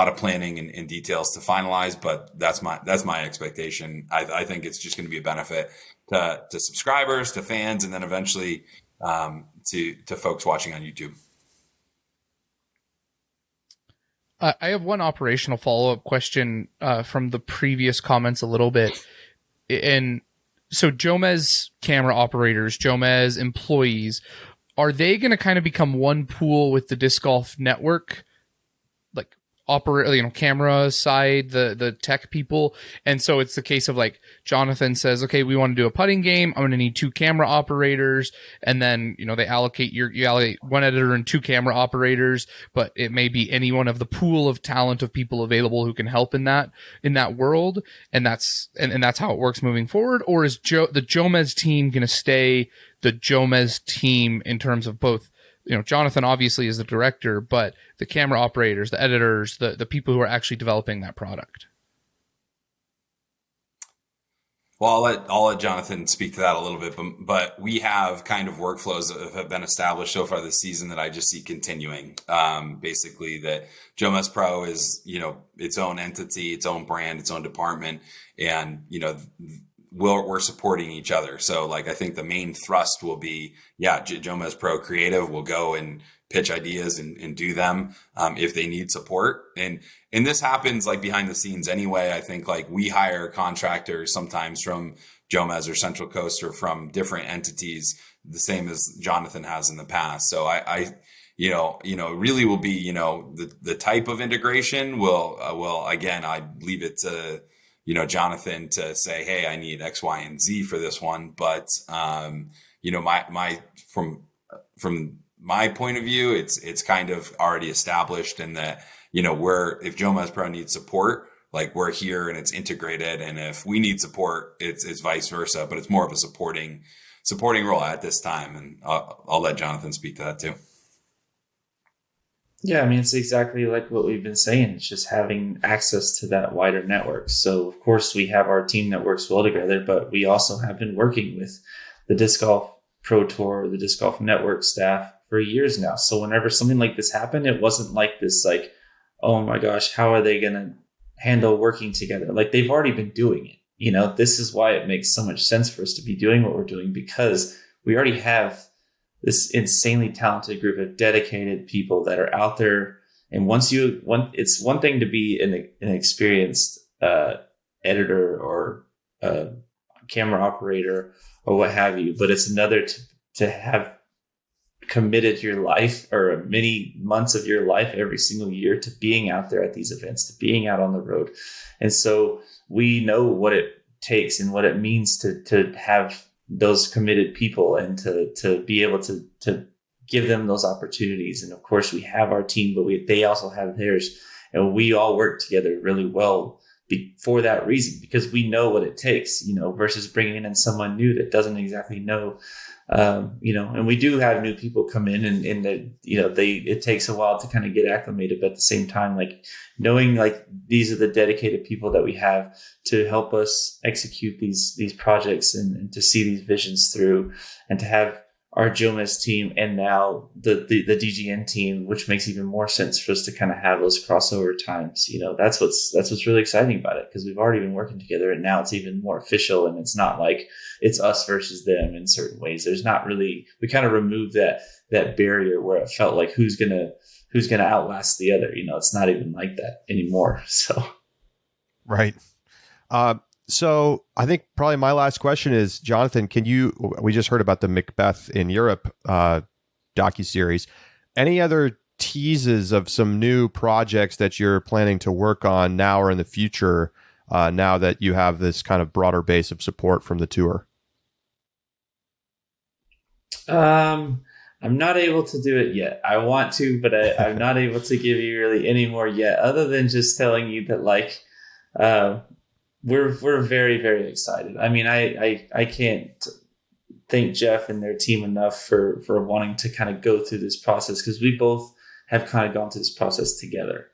of planning and details to finalize, but that's my expectation. I think it's just going to be a benefit to subscribers, to fans, and then eventually to folks watching on YouTube. I have one operational follow-up question from the previous comments a little bit. And so Jomez camera operators, Jomez employees, are they going to kind of become one pool with the Disc Golf Network? Like, camera side, the tech people. And so it's the case of like Jonathan says, okay, we want to do a putting game. I'm going to need 2 camera operators. And then, you allocate you allocate 1 editor and 2 camera operators, but it may be any one of the pool of talent of people available who can help in that world. And that's how it works moving forward. Or is the Jomez team going to stay the Jomez team in terms of both, Jonathan obviously is the director, but the camera operators, the editors, the people who are actually developing that product? Well, I'll let Jonathan speak to that a little bit, but we have kind of workflows that have been established so far this season that I just see continuing. Basically, that JomezPro is, its own entity, its own brand, its own department, and we're supporting each other. So like, I think the main thrust will be, JomezPro Creative will go and pitch ideas and do them if they need support. And this happens like behind the scenes anyway. I think like we hire contractors sometimes from Jomez or Central Coast or from different entities, the same as Jonathan has in the past. So I really will be, the type of integration will again, I leave it to, Jonathan to say, hey, I need X, Y, and Z for this one. But, from my point of view, it's kind of already established in that, if JomezPro needs support, like we're here and it's integrated. And if we need support, it's vice versa, but it's more of a supporting role at this time. And I'll let Jonathan speak to that too. Yeah, I mean, it's exactly like what we've been saying. It's just having access to that wider network. So, of course, we have our team that works well together, but we also have been working with the Disc Golf Pro Tour, the Disc Golf Network staff for years now. So whenever something like this happened, it wasn't like this, like, oh my gosh, how are they going to handle working together? Like, they've already been doing it. This is why it makes so much sense for us to be doing what we're doing, because we already have this insanely talented group of dedicated people that are out there. And it's one thing to be an experienced editor or camera operator or what have you, but it's another to have committed your life or many months of your life every single year to being out there at these events, to being out on the road. And so we know what it takes and what it means to have those committed people and to be able to give them those opportunities. And of course we have our team, but they also have theirs, and we all work together really well for that reason, because we know what it takes, versus bringing in someone new that doesn't exactly know, and we do have new people come in and it takes a while to kind of get acclimated, but at the same time, like knowing like these are the dedicated people that we have to help us execute these projects and to see these visions through, and to have our Jomez team and now the DGN team, which makes even more sense for us to kind of have those crossover times. That's what's really exciting about it, because we've already been working together and now it's even more official, and it's not like it's us versus them in certain ways. There's not really, we kind of removed that barrier where it felt like who's gonna outlast the other. It's not even like that anymore. So, right. So I think probably my last question is, Jonathan, we just heard about the Macbeth in Europe docuseries. Any other teases of some new projects that you're planning to work on now or in the future, now that you have this kind of broader base of support from the tour? I'm not able to do it yet. I want to, but I'm not able to give you really any more yet, other than just telling you that like, we're very, very excited. I mean, I can't thank Jeff and their team enough for wanting to kind of go through this process, because we both have kind of gone through this process together,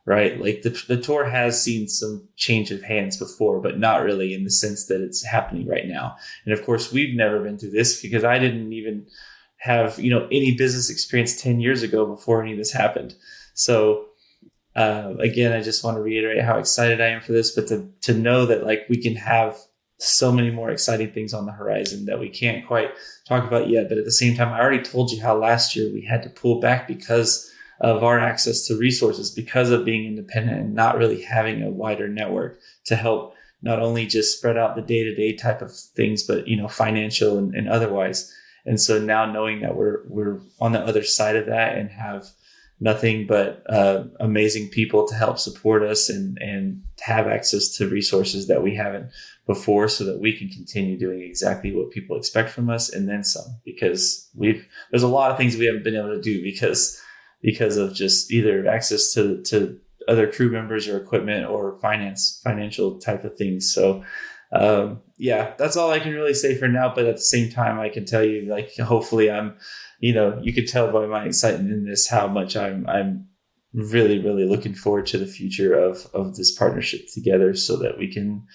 right? Like the tour has seen some change of hands before, but not really in the sense that it's happening right now. And of course, we've never been through this, because I didn't even have, any business experience 10 years ago before any of this happened. So, again, I just want to reiterate how excited I am for this, but to know that like we can have so many more exciting things on the horizon that we can't quite talk about yet. But at the same time, I already told you how last year we had to pull back because of our access to resources, because of being independent and not really having a wider network to help not only just spread out the day-to-day type of things, but, financial and otherwise. And so now knowing that we're on the other side of that and have nothing but amazing people to help support us and have access to resources that we haven't before, so that we can continue doing exactly what people expect from us and then some, because there's a lot of things we haven't been able to do because of just either access to other crew members or equipment or financial type of things. So that's all I can really say for now. But at the same time, I can tell you, like, hopefully you could tell by my excitement in this how much I'm really, really looking forward to the future of this partnership together, so that we can,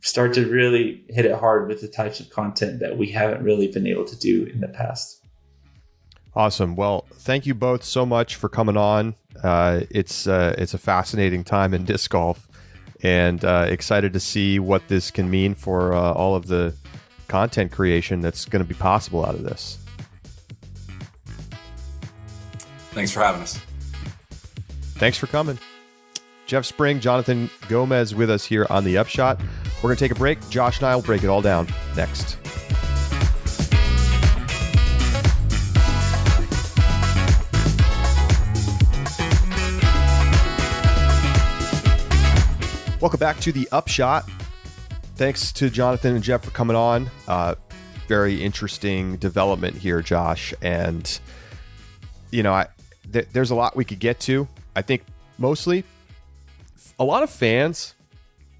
start to really hit it hard with the types of content that we haven't really been able to do in the past. Awesome. Well, thank you both so much for coming on. It's a fascinating time in disc golf, and excited to see what this can mean for all of the content creation that's going to be possible out of this. Thanks for having us. Thanks for coming. Jeff Spring, Jonathan Jomez with us here on the Upshot. We're going to take a break. Josh and I will break it all down next. Welcome back to the Upshot. Thanks to Jonathan and Jeff for coming on. Very interesting development here, Josh. And, there's a lot we could get to. I think mostly a lot of fans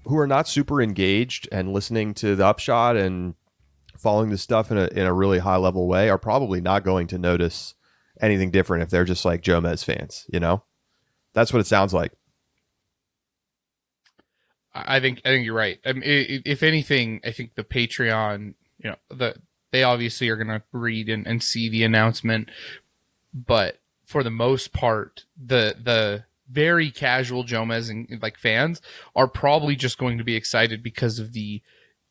who are not super engaged and listening to the Upshot and following this stuff in a really high level way are probably not going to notice anything different if they're just like Jomez fans, That's what it sounds like. I think you're right. I mean, if anything, I think the Patreon, they obviously are going to read and see the announcement, but for the most part, the very casual Jomez and like fans are probably just going to be excited because of the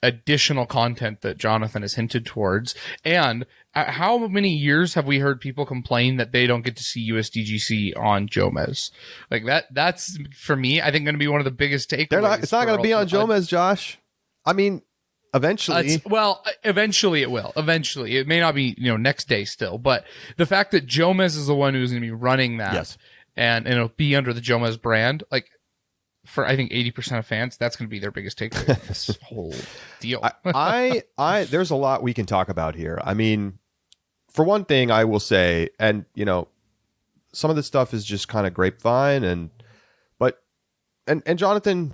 additional content that Jonathan has hinted towards. And how many years have we heard people complain that they don't get to see USDGC on Jomez? Like that's for me, I think, going to be one of the biggest takeaways. It's not going to be on Jomez, Josh. I mean, eventually. Eventually it will. Eventually. It may not be, next day still, but the fact that Jomez is the one who's going to be running that. Yes. And it'll be under the Jomez brand, like, for I think 80% of fans, that's going to be their biggest takeaway from this whole deal. There's a lot we can talk about here. I mean, for one thing, I will say, and some of this stuff is just kind of grapevine, and Jonathan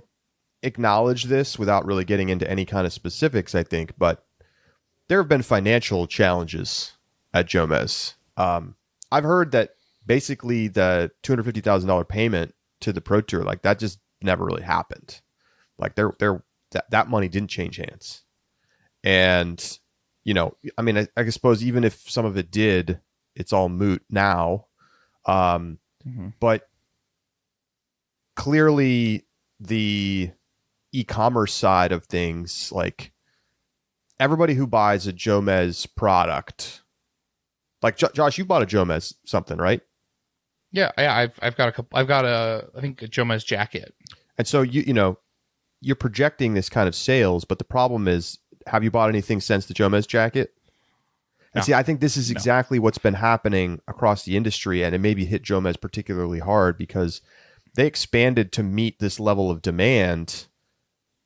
acknowledged this without really getting into any kind of specifics, I think, but there have been financial challenges at Jomez. I've heard that basically the $250,000 payment to the Pro Tour, like that just never really happened. Like that money didn't change hands. And, I mean, I suppose even if some of it did, it's all moot now. But clearly the e-commerce side of things, like everybody who buys a Jomez product, like Josh, you bought a Jomez something, right? Yeah, I've got a couple. I've got I think a Jomez jacket. And so you're projecting this kind of sales, but the problem is, have you bought anything since the Jomez jacket? And see, I think this is exactly what's been happening across the industry, and it maybe hit Jomez particularly hard because they expanded to meet this level of demand,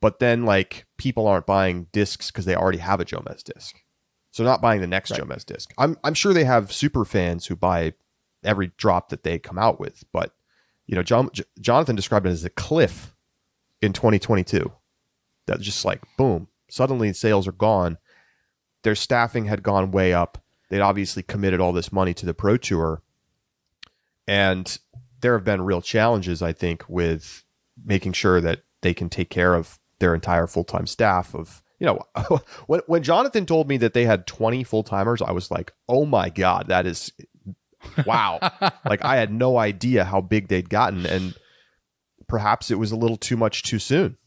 but then like people aren't buying discs because they already have a Jomez disc, so not buying the next Jomez disc. I'm sure they have super fans who buy every drop that they come out with, but Jonathan described it as a cliff in 2022 that just like boom, suddenly sales are gone. Their staffing had gone way up. They'd obviously committed all this money to the Pro Tour, and there have been real challenges, I think, with making sure that they can take care of their entire full-time staff. Of when Jonathan told me that they had 20 full-timers, I was like, oh my god, that is wow. Like I had no idea how big they'd gotten, and perhaps it was a little too much too soon.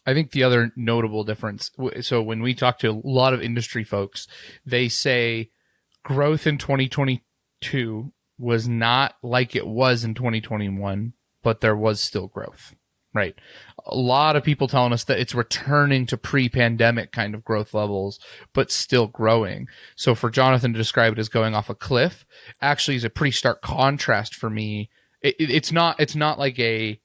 I think the other notable difference, so when we talk to a lot of industry folks, they say growth in 2022 was not like it was in 2021, but there was still growth. right? A lot of people telling us that it's returning to pre-pandemic kind of growth levels, but still growing. So for Jonathan to describe it as going off a cliff actually is a pretty stark contrast for me. It's not like I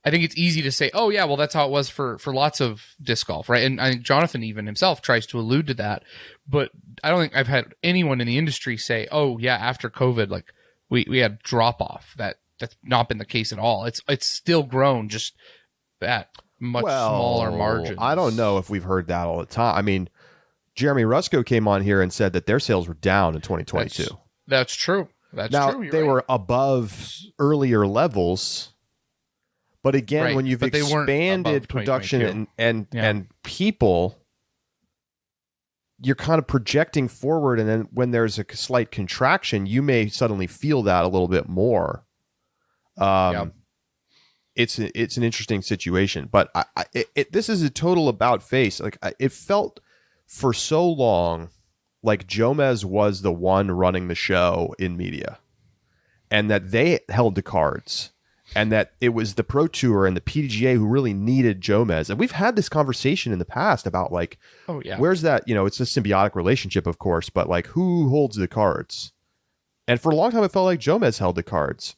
think it's easy to say, oh yeah, well that's how it was for lots of disc golf, right? And I think Jonathan even himself tries to allude to that, but I don't think I've had anyone in the industry say, oh yeah, after COVID, like we had drop off. That's not been the case at all. It's still grown, just at much smaller margins. I don't know if we've heard that all the time. I mean, Jeremy Rusko came on here and said that their sales were down in 2022. That's true. That's now, true. They were above earlier levels. But again, when you've expanded production and people, you're kind of projecting forward. And then when there's a slight contraction, you may suddenly feel that a little bit more. It's an interesting situation. But this is a total about face. Like it felt for so long like Jomez was the one running the show in media, and that they held the cards. And that it was the Pro Tour and the PDGA who really needed Jomez. And we've had this conversation in the past about like, where's that? It's a symbiotic relationship, of course, but like who holds the cards? And for a long time, it felt like Jomez held the cards.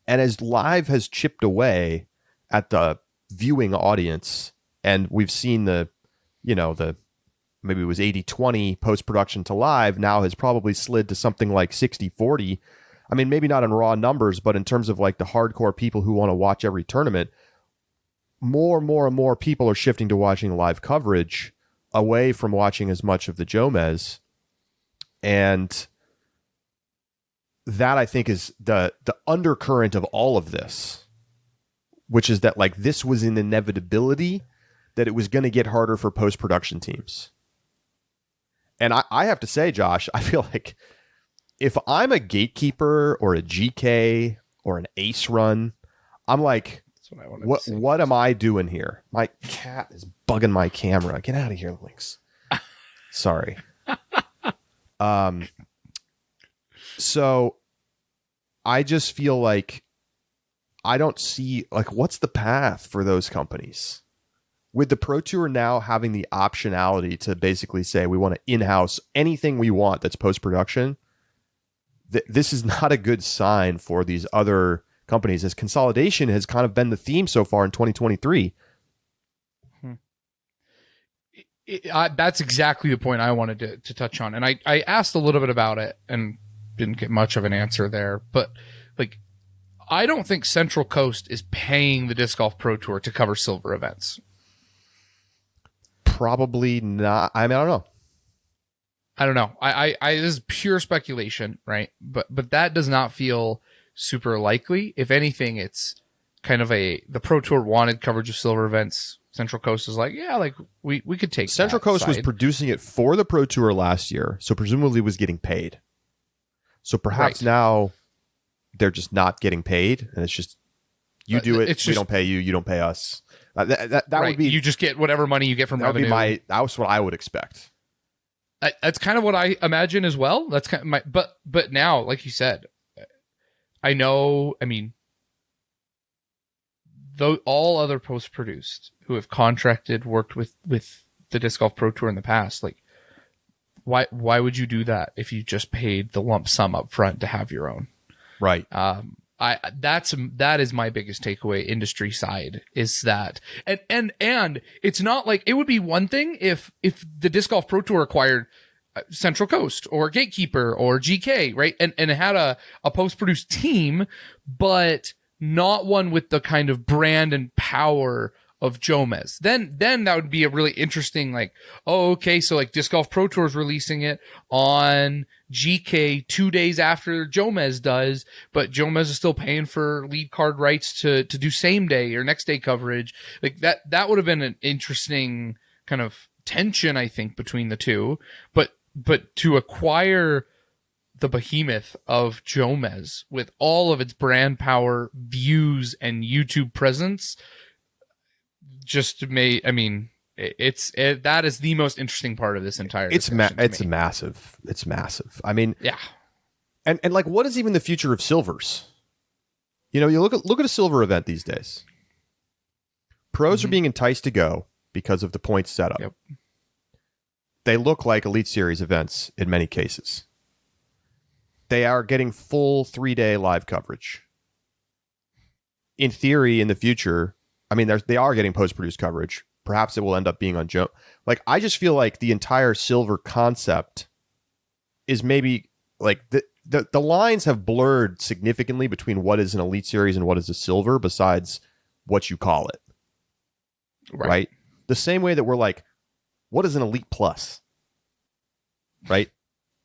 And as live has chipped away at the viewing audience, and we've seen maybe it was 80-20 post-production to live, now has probably slid to something like 60-40. I mean, maybe not in raw numbers, but in terms of like the hardcore people who want to watch every tournament, more and more people are shifting to watching live coverage away from watching as much of the Jomez. And that, I think, is the undercurrent of all of this, which is that like this was an inevitability that it was going to get harder for post-production teams. And I have to say, Josh, I feel like if I'm a gatekeeper or a GK or an ace run, I'm like, what am I doing here? My cat is bugging my camera. Get out of here, Lynx. Sorry. So I just feel like I don't see like what's the path for those companies. With the Pro Tour now having the optionality to basically say we want to in-house anything we want that's post-production, this is not a good sign for these other companies, as consolidation has kind of been the theme so far in 2023. That's exactly the point I wanted to touch on. And I asked a little bit about it and didn't get much of an answer there. But like, I don't think Central Coast is paying the Disc Golf Pro Tour to cover silver events. Probably not. I mean, I don't know. I this is pure speculation, right? But that does not feel super likely. If anything, it's kind of the Pro Tour wanted coverage of silver events. Central Coast is like, yeah, like we could take Central Coast was producing it for the Pro Tour last year, so presumably was getting paid. So perhaps now they're just not getting paid, and it's just you do it. We don't pay you. You don't pay us. That would be, you just get whatever money you get from revenue. That's what I would expect. That's kind of what I imagine as well. That's kind of my, but now, like you said, I know. I mean, though all other post-produced who have worked with the Disc Golf Pro Tour in the past, like why would you do that if you just paid the lump sum up front to have your own? Right. That is my biggest takeaway industry side, is that and it's not like it would be one thing if the Disc Golf Pro Tour acquired Central Coast or Gatekeeper or GK, right? And it had a post-produced team, but not one with the kind of brand and power of Jomez. Then that would be a really interesting, like, oh, okay, so like Disc Golf Pro Tour is releasing it on GK 2 days after Jomez does, but Jomez is still paying for lead card rights to do same day or next day coverage. Like that would have been an interesting kind of tension, I think, between the two. But to acquire the behemoth of Jomez with all of its brand power, views, and YouTube presence, that is the most interesting part of this entire discussion. It's massive. It's massive. I mean, yeah. And like, what is even the future of silvers? You know, you look at a silver event these days. Pros are being enticed to go because of the points setup. Yep. They look like Elite Series events in many cases. They are getting full 3-day live coverage. In theory, in the future, I mean, they are getting post-produced coverage. Perhaps it will end up being on Joe. Like, I just feel like the entire silver concept is maybe like the lines have blurred significantly between what is an Elite Series and what is a silver, besides what you call it. Right? The same way that we're like, what is an Elite Plus? Right?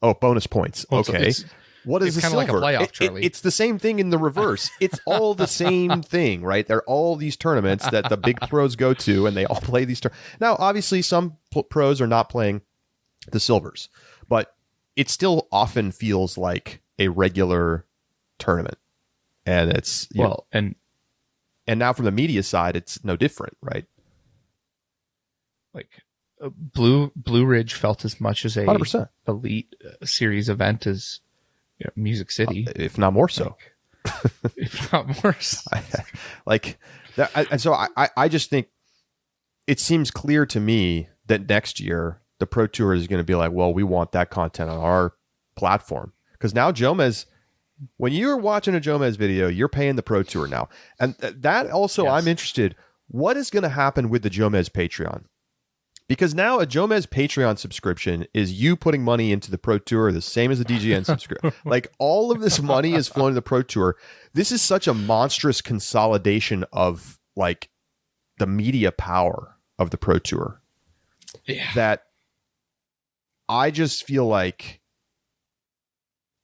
Oh, bonus points. Well, okay. What is a kind silver? of like a playoff, Charlie. It's the same thing in the reverse. It's all the same thing, right? They're all these tournaments that the big pros go to, and they all play these Now, obviously, some pros are not playing the silvers, but it still often feels like a regular tournament. And it's and now from the media side, it's no different, right? Like Blue Ridge felt as much as a 100%. Elite Series event as Music City, if not more so. If not more so. Like that, and so I just think it seems clear to me that next year the Pro Tour is going to be like, well, we want that content on our platform, because now Jomez, when you're watching a Jomez video, you're paying the Pro Tour now, and that also, yes. I'm interested. What is going to happen with the Jomez Patreon? Because now a Jomez Patreon subscription is you putting money into the Pro Tour, the same as the DGN subscription. Like, all of this money is flowing to the Pro Tour. This is such a monstrous consolidation of like the media power of the Pro Tour, that I just feel like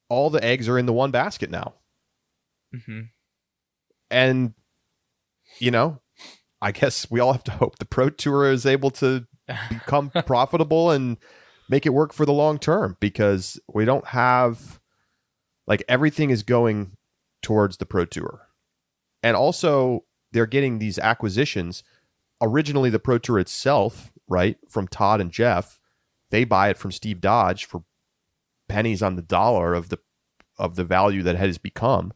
all the eggs are in the one basket now. Mm-hmm. And, I guess we all have to hope the Pro Tour is able to become profitable and make it work for the long term, because we don't have, like, everything is going towards the Pro Tour. And also they're getting these acquisitions. Originally the Pro Tour itself, right, from Todd and Jeff, they buy it from Steve Dodge for pennies on the dollar of the value that it has become.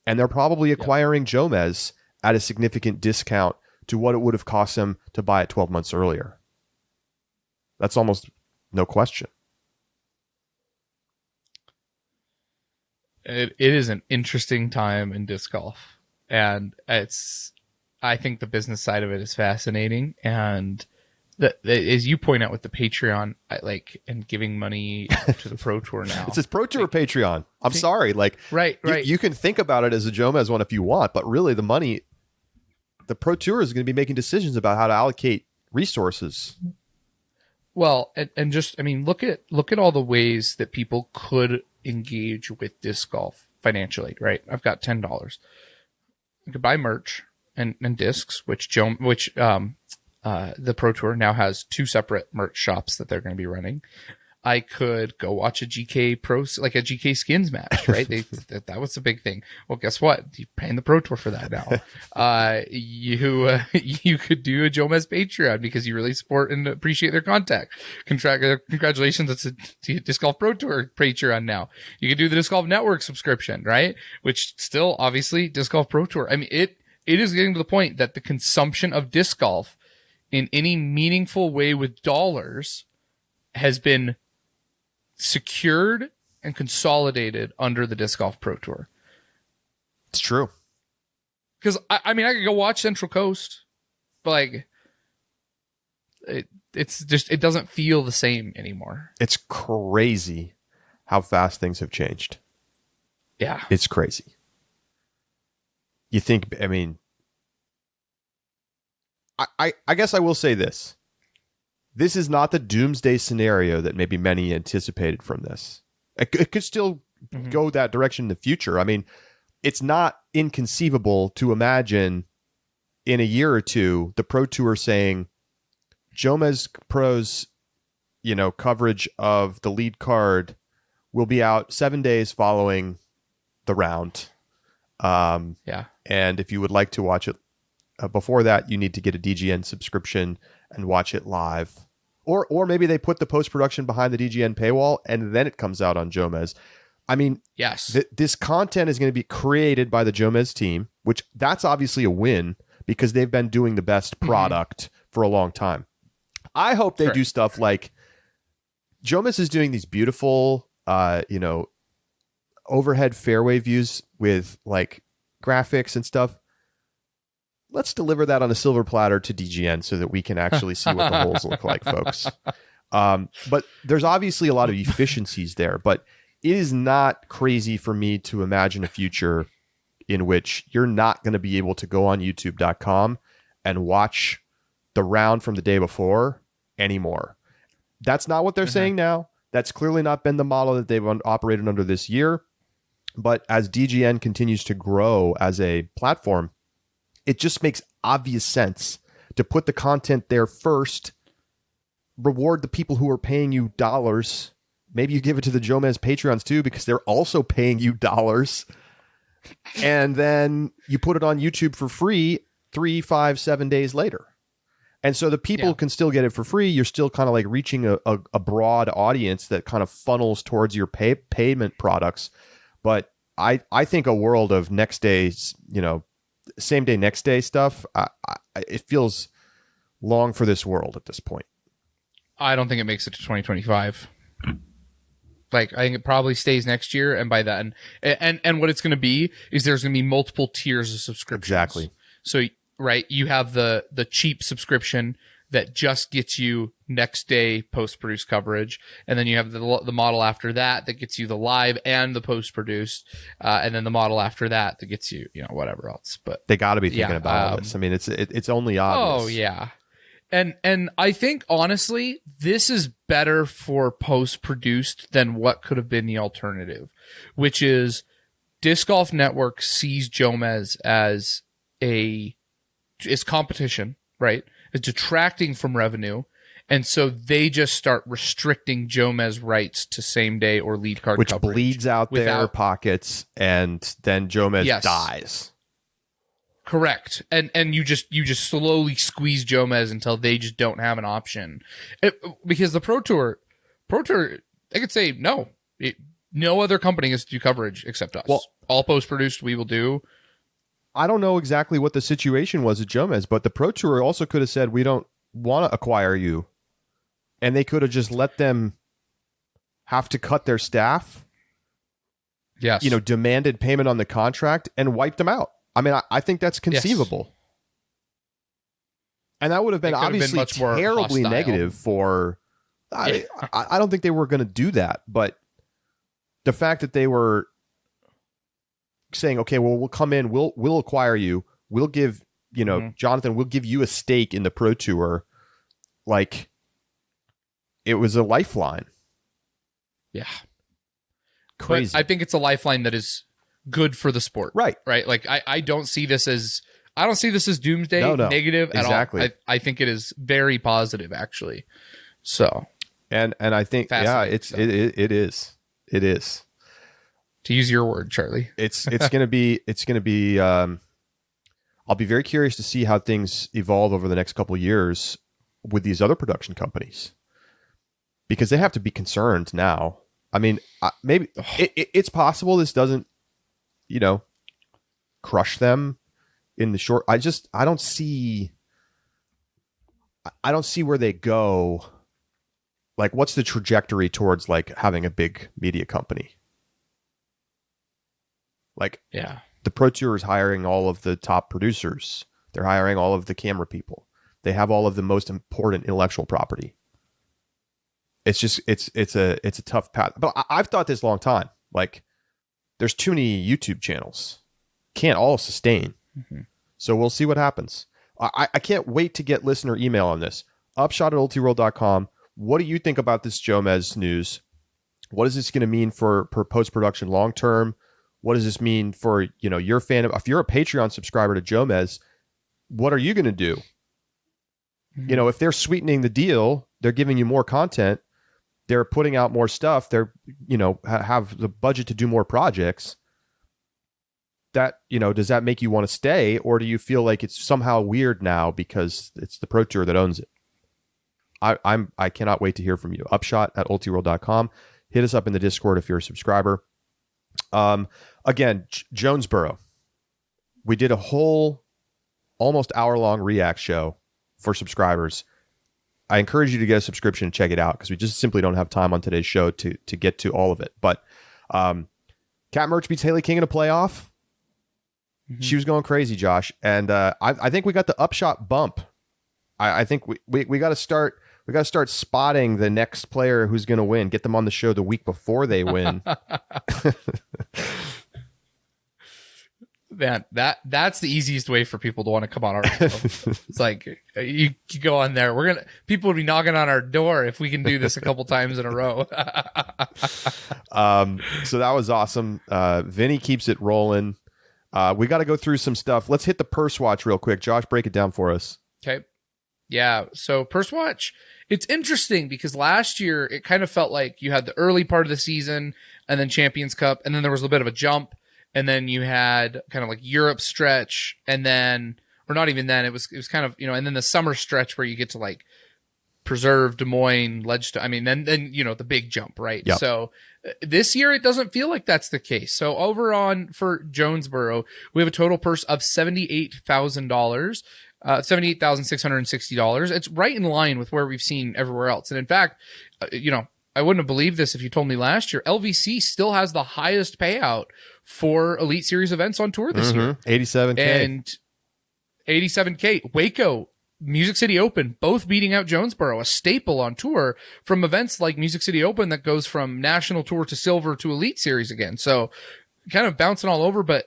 And they're probably acquiring Jomez at a significant discount to what it would have cost them to buy it 12 months earlier. That's almost no question. It is an interesting time in disc golf, and I think the business side of it is fascinating. And as you point out with the Patreon, and giving money to the Pro Tour now. It says Pro Tour Patreon. I'm sorry. Right. You can think about it as a Jomez one if you want, but really the money, the Pro Tour is going to be making decisions about how to allocate resources. Well, and just, look at all the ways that people could engage with disc golf financially, right? I've got $10. I could buy merch and discs, which the Pro Tour now has 2 separate merch shops that they're going to be running. I could go watch a GK like a GK Skins match, right? That was the big thing. Well, guess what? You're paying the Pro Tour for that now. You could do a Jomez Patreon because you really support and appreciate their content. Congratulations, it's a Disc Golf Pro Tour Patreon now. You could do the Disc Golf Network subscription, right? Which still, obviously, Disc Golf Pro Tour. It is getting to the point that the consumption of disc golf in any meaningful way with dollars has been secured and consolidated under the Disc Golf Pro Tour. It's true. Because I could go watch Central Coast, but it's just, it doesn't feel the same anymore. It's crazy how fast things have changed. Yeah. It's crazy. You think, I guess I will say this. This is not the doomsday scenario that maybe many anticipated from this. It could still go that direction in the future. It's not inconceivable to imagine in a year or two, the Pro Tour saying, Jomez Pro's, coverage of the lead card will be out 7 days following the round. And if you would like to watch it before that, you need to get a DGN subscription and watch it live. Or maybe they put the post-production behind the DGN paywall and then it comes out on Jomez. Yes. This content is going to be created by the Jomez team, which that's obviously a win, because they've been doing the best product for a long time. I hope they do stuff like Jomez is doing these beautiful, overhead fairway views with like graphics and stuff. Let's deliver that on a silver platter to DGN so that we can actually see what the holes look like, folks. But there's obviously a lot of efficiencies there, but it is not crazy for me to imagine a future in which you're not going to be able to go on youtube.com and watch the round from the day before anymore. That's not what they're saying now. That's clearly not been the model that they've operated under this year. But as DGN continues to grow as a platform, it just makes obvious sense to put the content there first, reward the people who are paying you dollars. Maybe you give it to the Jomez Patreons too, because they're also paying you dollars. And then you put it on YouTube for free 3, 5, 7 days later. And so the people can still get it for free. You're still kind of like reaching a broad audience that kind of funnels towards your payment products. But I think a world of next day's, same day, next day stuff, it feels long for this world at this point. I don't think it makes it to 2025. Like, I think it probably stays next year, and by then, and what it's going to be is there's going to be multiple tiers of subscriptions. Exactly. So, right, you have the cheap subscription that just gets you next day post-produced coverage, and then you have the model after that gets you the live and the post-produced, and then the model after that gets you, whatever else. But they got to be thinking about all this. I mean, it's only obvious. Oh yeah. And I think, honestly, this is better for post-produced than what could have been the alternative, which is Disc Golf Network sees Jomez as competition, right? It's detracting from revenue. And so they just start restricting Jomez rights to same day or lead card which coverage. Bleeds out their pockets, and then Jomez dies. Correct. And you just slowly squeeze Jomez until they just don't have an option. Because the Pro Tour, they could say, no, no other company has to do coverage except us. Well, all post-produced we will do. I don't know exactly what the situation was at Jomez, but the Pro Tour also could have said, we don't want to acquire you. And they could have just let them have to cut their staff. Yes. Demanded payment on the contract and wiped them out. I mean, I think that's conceivable. Yes. And that would have been obviously much more terribly hostile. Negative for... I don't think they were going to do that, but the fact that they were saying, okay, well, we'll come in, we'll acquire you, we'll give, Jonathan, we'll give you a stake in the Pro Tour, like, it was a lifeline. Yeah. Crazy. But I think it's a lifeline that is good for the sport. Right. Like, I don't see this as doomsday negative exactly. at all. I think it is very positive, actually. So. And I think, it is. To use your word, Charlie. It's going to be, I'll be very curious to see how things evolve over the next couple of years with these other production companies, because they have to be concerned now. I mean, maybe it's possible this doesn't, crush them in the short. I don't see where they go. Like, what's the trajectory towards like having a big media company? Like, yeah, the Pro Tour is hiring all of the top producers. They're hiring all of the camera people. They have all of the most important intellectual property. It's just, it's a tough path. But I've thought this a long time. Like, there's too many YouTube channels. Can't all sustain. Mm-hmm. So we'll see what happens. I can't wait to get listener email on this. Upshot@ultiworld.com. What do you think about this Jomez news? What is this going to mean for post-production long-term? What does this mean for, your fan? If you're a Patreon subscriber to Jomez, what are you going to do? Mm-hmm. If they're sweetening the deal, they're giving you more content, they're putting out more stuff, they're, have the budget to do more projects. That, does that make you want to stay, or do you feel like it's somehow weird now because it's the Pro Tour that owns it? I cannot wait to hear from you. Upshot@ultiworld.com. Hit us up in the Discord if you're a subscriber. Again, Jonesboro. We did a whole almost hour-long React show for subscribers. I encourage you to get a subscription and check it out because we just simply don't have time on today's show to get to all of it. But Cat Merch beats Haley King in a playoff. Mm-hmm. She was going crazy, Josh. And I think we got the Upshot bump. I think we got to start. We got to start spotting the next player who's going to win. Get them on the show the week before they win. Man, that's the easiest way for people to want to come on our show. It's like you go on there. People would be knocking on our door if we can do this a couple times in a row. So that was awesome. Vinny keeps it rolling. We got to go through some stuff. Let's hit the purse watch real quick. Josh, break it down for us. Okay. Yeah. So purse watch, it's interesting because last year it kind of felt like you had the early part of the season and then Champions Cup, and then there was a bit of a jump. And then you had kind of like Europe stretch, and then, or not even then, it was kind of, and then the summer stretch where you get to like Preserve, Des Moines, Ledgestone. Then the big jump, right? Yep. So this year it doesn't feel like that's the case. So for Jonesboro, we have a total purse of $78,000, $78,660. It's right in line with where we've seen everywhere else. And in fact, I wouldn't have believed this if you told me last year. LVC still has the highest payout for Elite Series events on tour this year. $87K. And $87K. Waco, Music City Open, both beating out Jonesboro, a staple on tour from events like Music City Open that goes from national tour to silver to Elite Series again. So kind of bouncing all over, but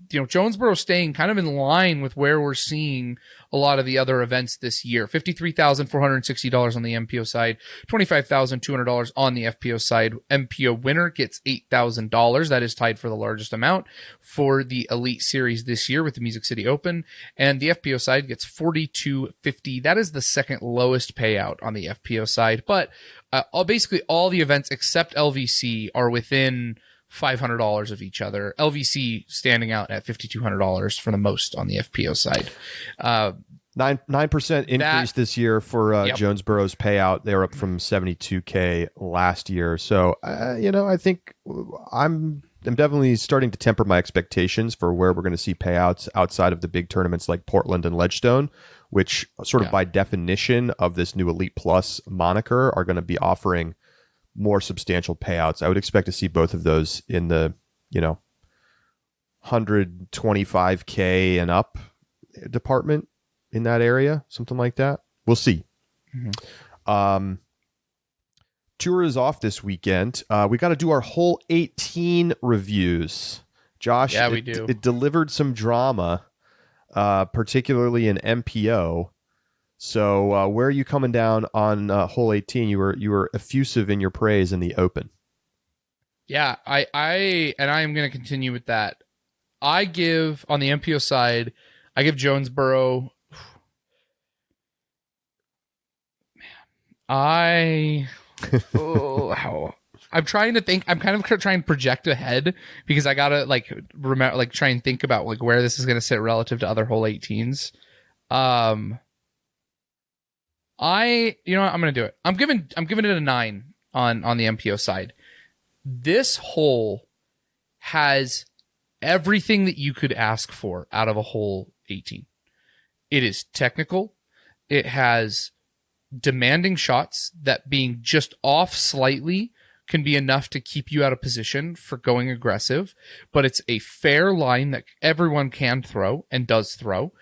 Jonesboro staying kind of in line with where we're seeing a lot of the other events this year. $53,460 on the MPO side, $25,200 on the FPO side. MPO winner gets $8,000. That is tied for the largest amount for the Elite Series this year with the Music City Open. And the FPO side gets $4,250. That is the second lowest payout on the FPO side. But basically all the events except LVC are within $500 of each other. LVC standing out at $5,200 for the most on the FPO side. 9% increase this year for Jonesboro's payout. They were up from $72K last year. So I think I'm definitely starting to temper my expectations for where we're going to see payouts outside of the big tournaments like Portland and Ledgestone, which sort of by definition of this new Elite Plus moniker are going to be offering more substantial payouts. I would expect to see both of those in the, $125K and up department in that area, something like that. We'll see. Mm-hmm. Tour is off this weekend. We got to do our hole 18 reviews. Josh, we do. It delivered some drama, particularly in MPO. So where are you coming down on hole 18? You were effusive in your praise in the Open. Yeah, I am going to continue with that. I give, on the MPO side, I give Jonesboro. I'm trying to think. I'm kind of trying to project ahead because I gotta remember, try and think about where this is going to sit relative to other hole 18s. I'm going to do it. I'm giving it a 9 on the MPO side. This hole has everything that you could ask for out of a hole 18. It is technical. It has demanding shots that being just off slightly can be enough to keep you out of position for going aggressive, but it's a fair line that everyone can throw and does throw.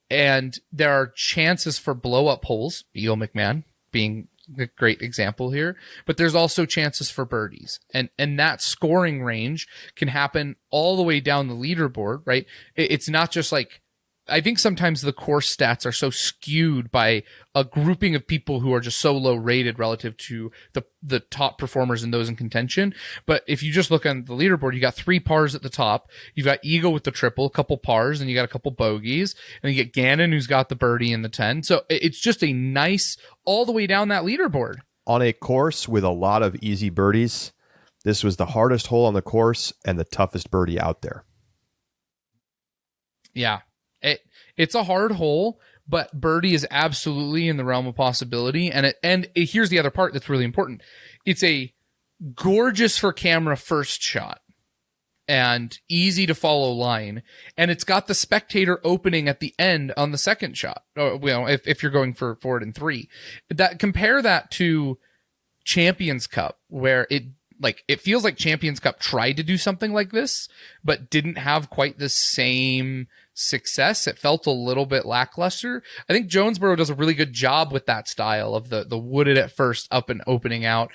And there are chances for blow up holes, Beal McMahon being a great example here, but there's also chances for birdies. And that scoring range can happen all the way down the leaderboard, right? It's not just I think sometimes the course stats are so skewed by a grouping of people who are just so low rated relative to the top performers and those in contention. But if you just look on the leaderboard, you got 3 pars at the top. You've got Eagle with the triple, a couple pars, and you got a couple bogeys. And you get Gannon, who's got the birdie in the 10. So it's just a nice all the way down that leaderboard. On a course with a lot of easy birdies, this was the hardest hole on the course and the toughest birdie out there. Yeah. It's a hard hole, but birdie is absolutely in the realm of possibility. And here's the other part that's really important. It's a gorgeous for camera first shot. and easy to follow line. And it's got the spectator opening at the end on the second shot. Or, if you're going for 4 and 3, compare that to Champions Cup, where it feels like Champions Cup tried to do something like this, but didn't have quite the same success. It felt a little bit lackluster. I think Jonesboro does a really good job with that style of the wooded at first, up and opening out.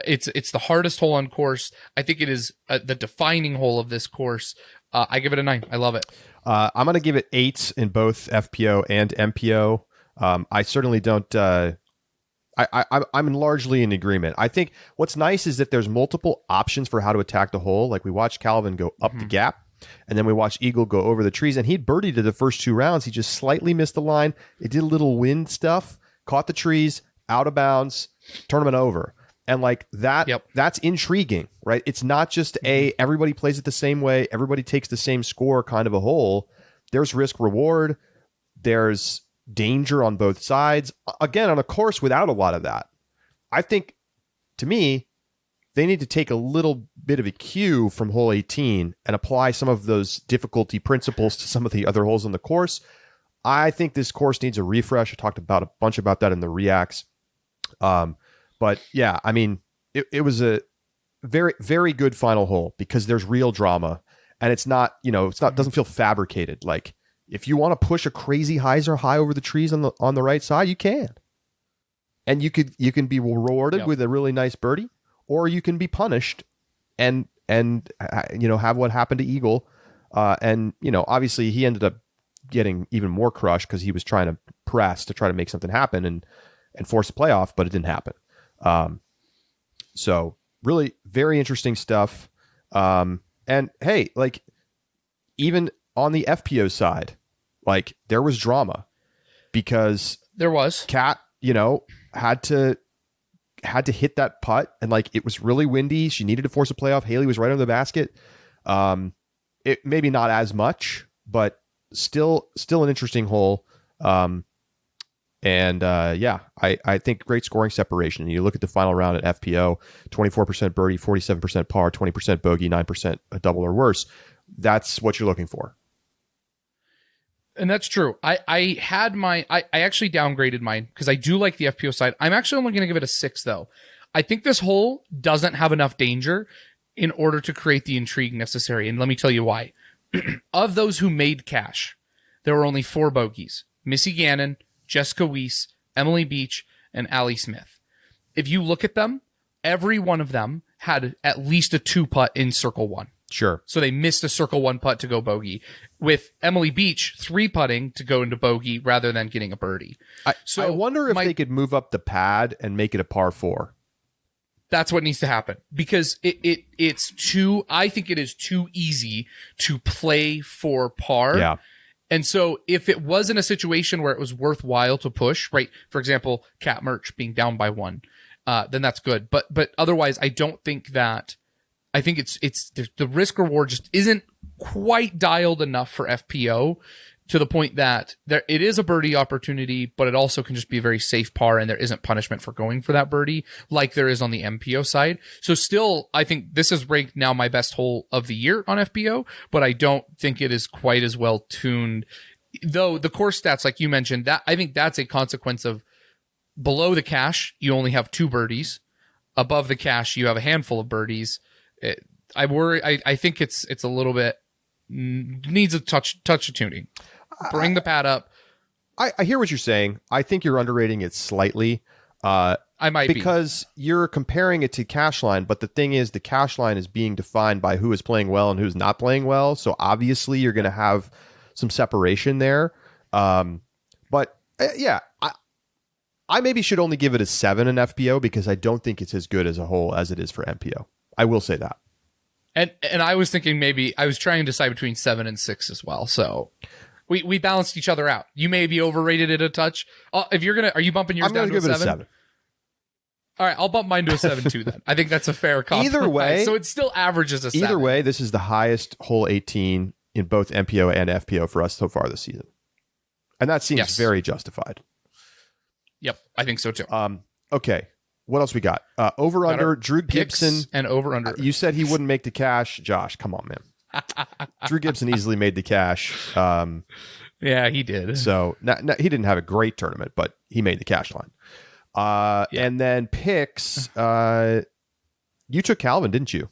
It's the hardest hole on course. I think it is the defining hole of this course. I give it a 9. I love it. I'm going to give it 8s in both FPO and MPO. I certainly don't. I'm largely in agreement. I think what's nice is that there's multiple options for how to attack the hole. Like we watched Calvin go up the gap, and then we watched Eagle go over the trees, and he'd birdied to the first 2 rounds. He just slightly missed the line. It did a little wind stuff, caught the trees, out of bounds, tournament over. And like that, that's intriguing, right? It's not just everybody plays it the same way, everybody takes the same score kind of a hole. There's risk reward. There's danger on both sides. Again, on a course without a lot of that. I think, to me, they need to take a little bit of a cue from hole 18 and apply some of those difficulty principles to some of the other holes on the course. I think this course needs a refresh. I talked about a bunch about that in the reacts. But yeah, I mean, it was a very, very good final hole because there's real drama, and it's not, doesn't feel fabricated. Like if you want to push a crazy hyzer high over the trees on the right side, you can, and you can be rewarded with a really nice birdie, or you can be punished and have what happened to Eagle, and obviously he ended up getting even more crushed because he was trying to press to try to make something happen and force a playoff, but it didn't happen. So really very interesting stuff. And hey, like even on the FPO side, like there was drama because there was Kat, had to hit that putt, and like it was really windy. She needed to force a playoff. Haley was right under the basket. It maybe not as much, but still an interesting hole. I think great scoring separation. You look at the final round at FPO, 24% birdie, 47% par, 20% bogey, 9% a double or worse. That's what you're looking for. And that's true. I actually downgraded mine because I do like the FPO side. I'm actually only going to give it a 6 though. I think this hole doesn't have enough danger in order to create the intrigue necessary. And let me tell you why. Of those who made cash, there were only 4 bogeys. Missy Gannon, Jessica Weiss, Emily Beach, and Allie Smith. If you look at them, every one of them had at least a 2-putt in circle 1. Sure. So they missed a circle 1 putt to go bogey. With Emily Beach 3-putting to go into bogey rather than getting a birdie. I wonder if they could move up the pad and make it a par 4. That's what needs to happen because it's too. I think it is too easy to play for par. Yeah. And so if it was in a situation where it was worthwhile to push, right? For example, Cat Merch being down by 1, then that's good. But otherwise, I don't think that. I think it's the risk reward just isn't quite dialed enough for FPO to the point that it is a birdie opportunity, but it also can just be a very safe par, and there isn't punishment for going for that birdie like there is on the MPO side. So still, I think this is ranked now my best hole of the year on FPO, but I don't think it is quite as well tuned. Though the course stats, like you mentioned, that I think that's a consequence of below the cash, you only have 2 birdies. Above the cash, you have a handful of birdies. I think it's a little bit needs a touch of tuning. Bring the pad up. I hear what you're saying. I think you're underrating it slightly. I might because you're comparing it to cash line, but the thing is, the cash line is being defined by who is playing well and who's not playing well. So obviously, you're going to have some separation there. But yeah, I maybe should only give it a 7 in FPO because I don't think it's as good as a whole as it is for MPO. I will say that. And I was thinking maybe I was trying to decide between 7 and 6 as well. So we balanced each other out. You may be overrated it a touch. If you're are you bumping yours down to a 7? All right, I'll bump mine to a 7 too then. I think that's a fair compromise. Either way, so it still averages a 7. Either way, this is the highest hole 18 in both MPO and FPO for us so far this season. And that seems very justified. Yep, I think so too. Okay. What else we got? Over under Drew Picks Gibson and over under. You said he wouldn't make the cash. Josh, come on, man. Drew Gibson easily made the cash. Yeah, he did. So he didn't have a great tournament, but he made the cash line. And then picks. You took Calvin, didn't you?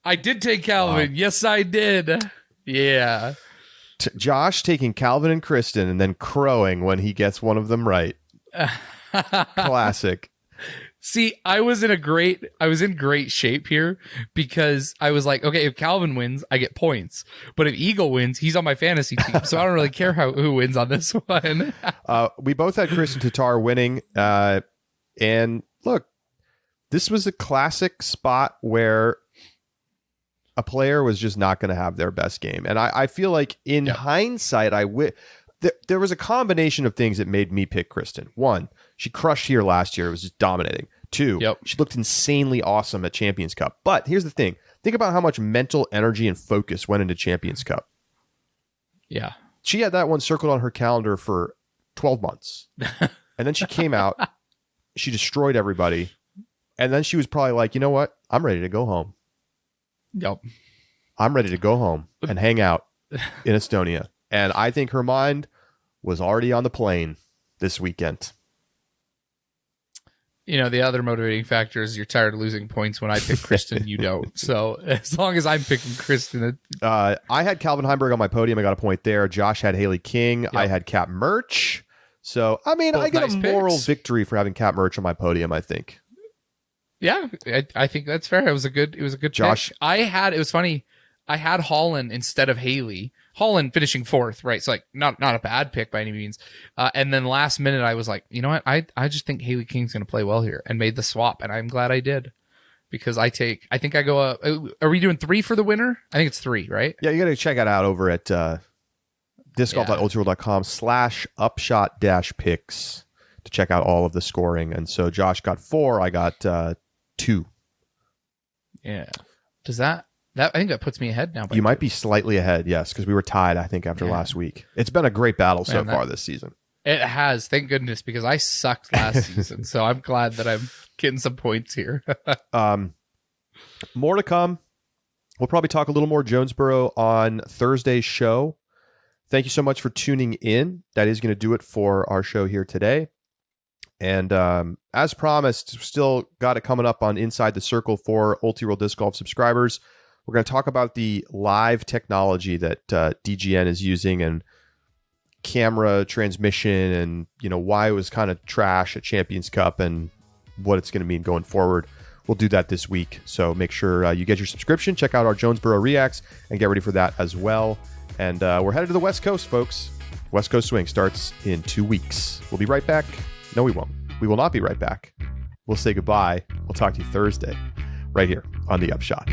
I did take Calvin. Wow. Yes, I did. Yeah. Josh taking Calvin and Kristen and then crowing when he gets one of them right. Classic. See, I was in great shape here because I was like, okay, if Calvin wins, I get points. But if Eagle wins, he's on my fantasy team. So I don't really care who wins on this one. We both had Kristen Tatar winning. And look, this was a classic spot where a player was just not going to have their best game. And I feel like in hindsight, there was a combination of things that made me pick Kristen. One, she crushed here last year. It was just dominating. Two, she looked insanely awesome at Champions Cup. But here's the thing. Think about how much mental energy and focus went into Champions Cup. Yeah. She had that one circled on her calendar for 12 months. And then she came out. She destroyed everybody. And then she was probably like, you know what? I'm ready to go home. Yep. I'm ready to go home and hang out in Estonia. And I think her mind was already on the plane this weekend. You know, the other motivating factor is you're tired of losing points when I pick Kristen, you don't. So as long as I'm picking Kristen. I had Calvin Heimberg on my podium. I got a point there. Josh had Haley King. Yep. I had Cap Merch. So, I mean, I get a moral victory for having Cap Merch on my podium, I think. Yeah, I think that's fair. It was a good Josh. Pick. It was funny. I had Holland instead of Haley. Holland finishing fourth, right? So like not a bad pick by any means. And then last minute I was like, you know what? I just think Haley King's going to play well here and made the swap, and I'm glad I did because I think I go. Are we doing 3 for the winner? I think it's 3, right? Yeah, you got to check it out over at discgolf.ultraworld.com/upshot-picks to check out all of the scoring. And so Josh got 4, I got 2. Yeah. Does that I think that puts me ahead now. You might be slightly ahead, yes, because we were tied, I think, after last week. It's been a great battle so far this season. It has, thank goodness, because I sucked last season. So I'm glad that I'm getting some points here. More to come. We'll probably talk a little more Jonesboro on Thursday's show. Thank you so much for tuning in. That is going to do it for our show here today. And as promised, still got it coming up on Inside the Circle for Ulti-World Disc Golf subscribers. We're going to talk about the live technology that DGN is using and camera transmission and, you know, why it was kind of trash at Champions Cup and what it's going to mean going forward. We'll do that this week. So make sure you get your subscription, check out our Jonesboro Reacts, and get ready for that as well. And we're headed to the West Coast, folks. West Coast Swing starts in 2 weeks. We'll be right back. No, we won't. We will not be right back. We'll say goodbye. We'll talk to you Thursday right here on The Upshot.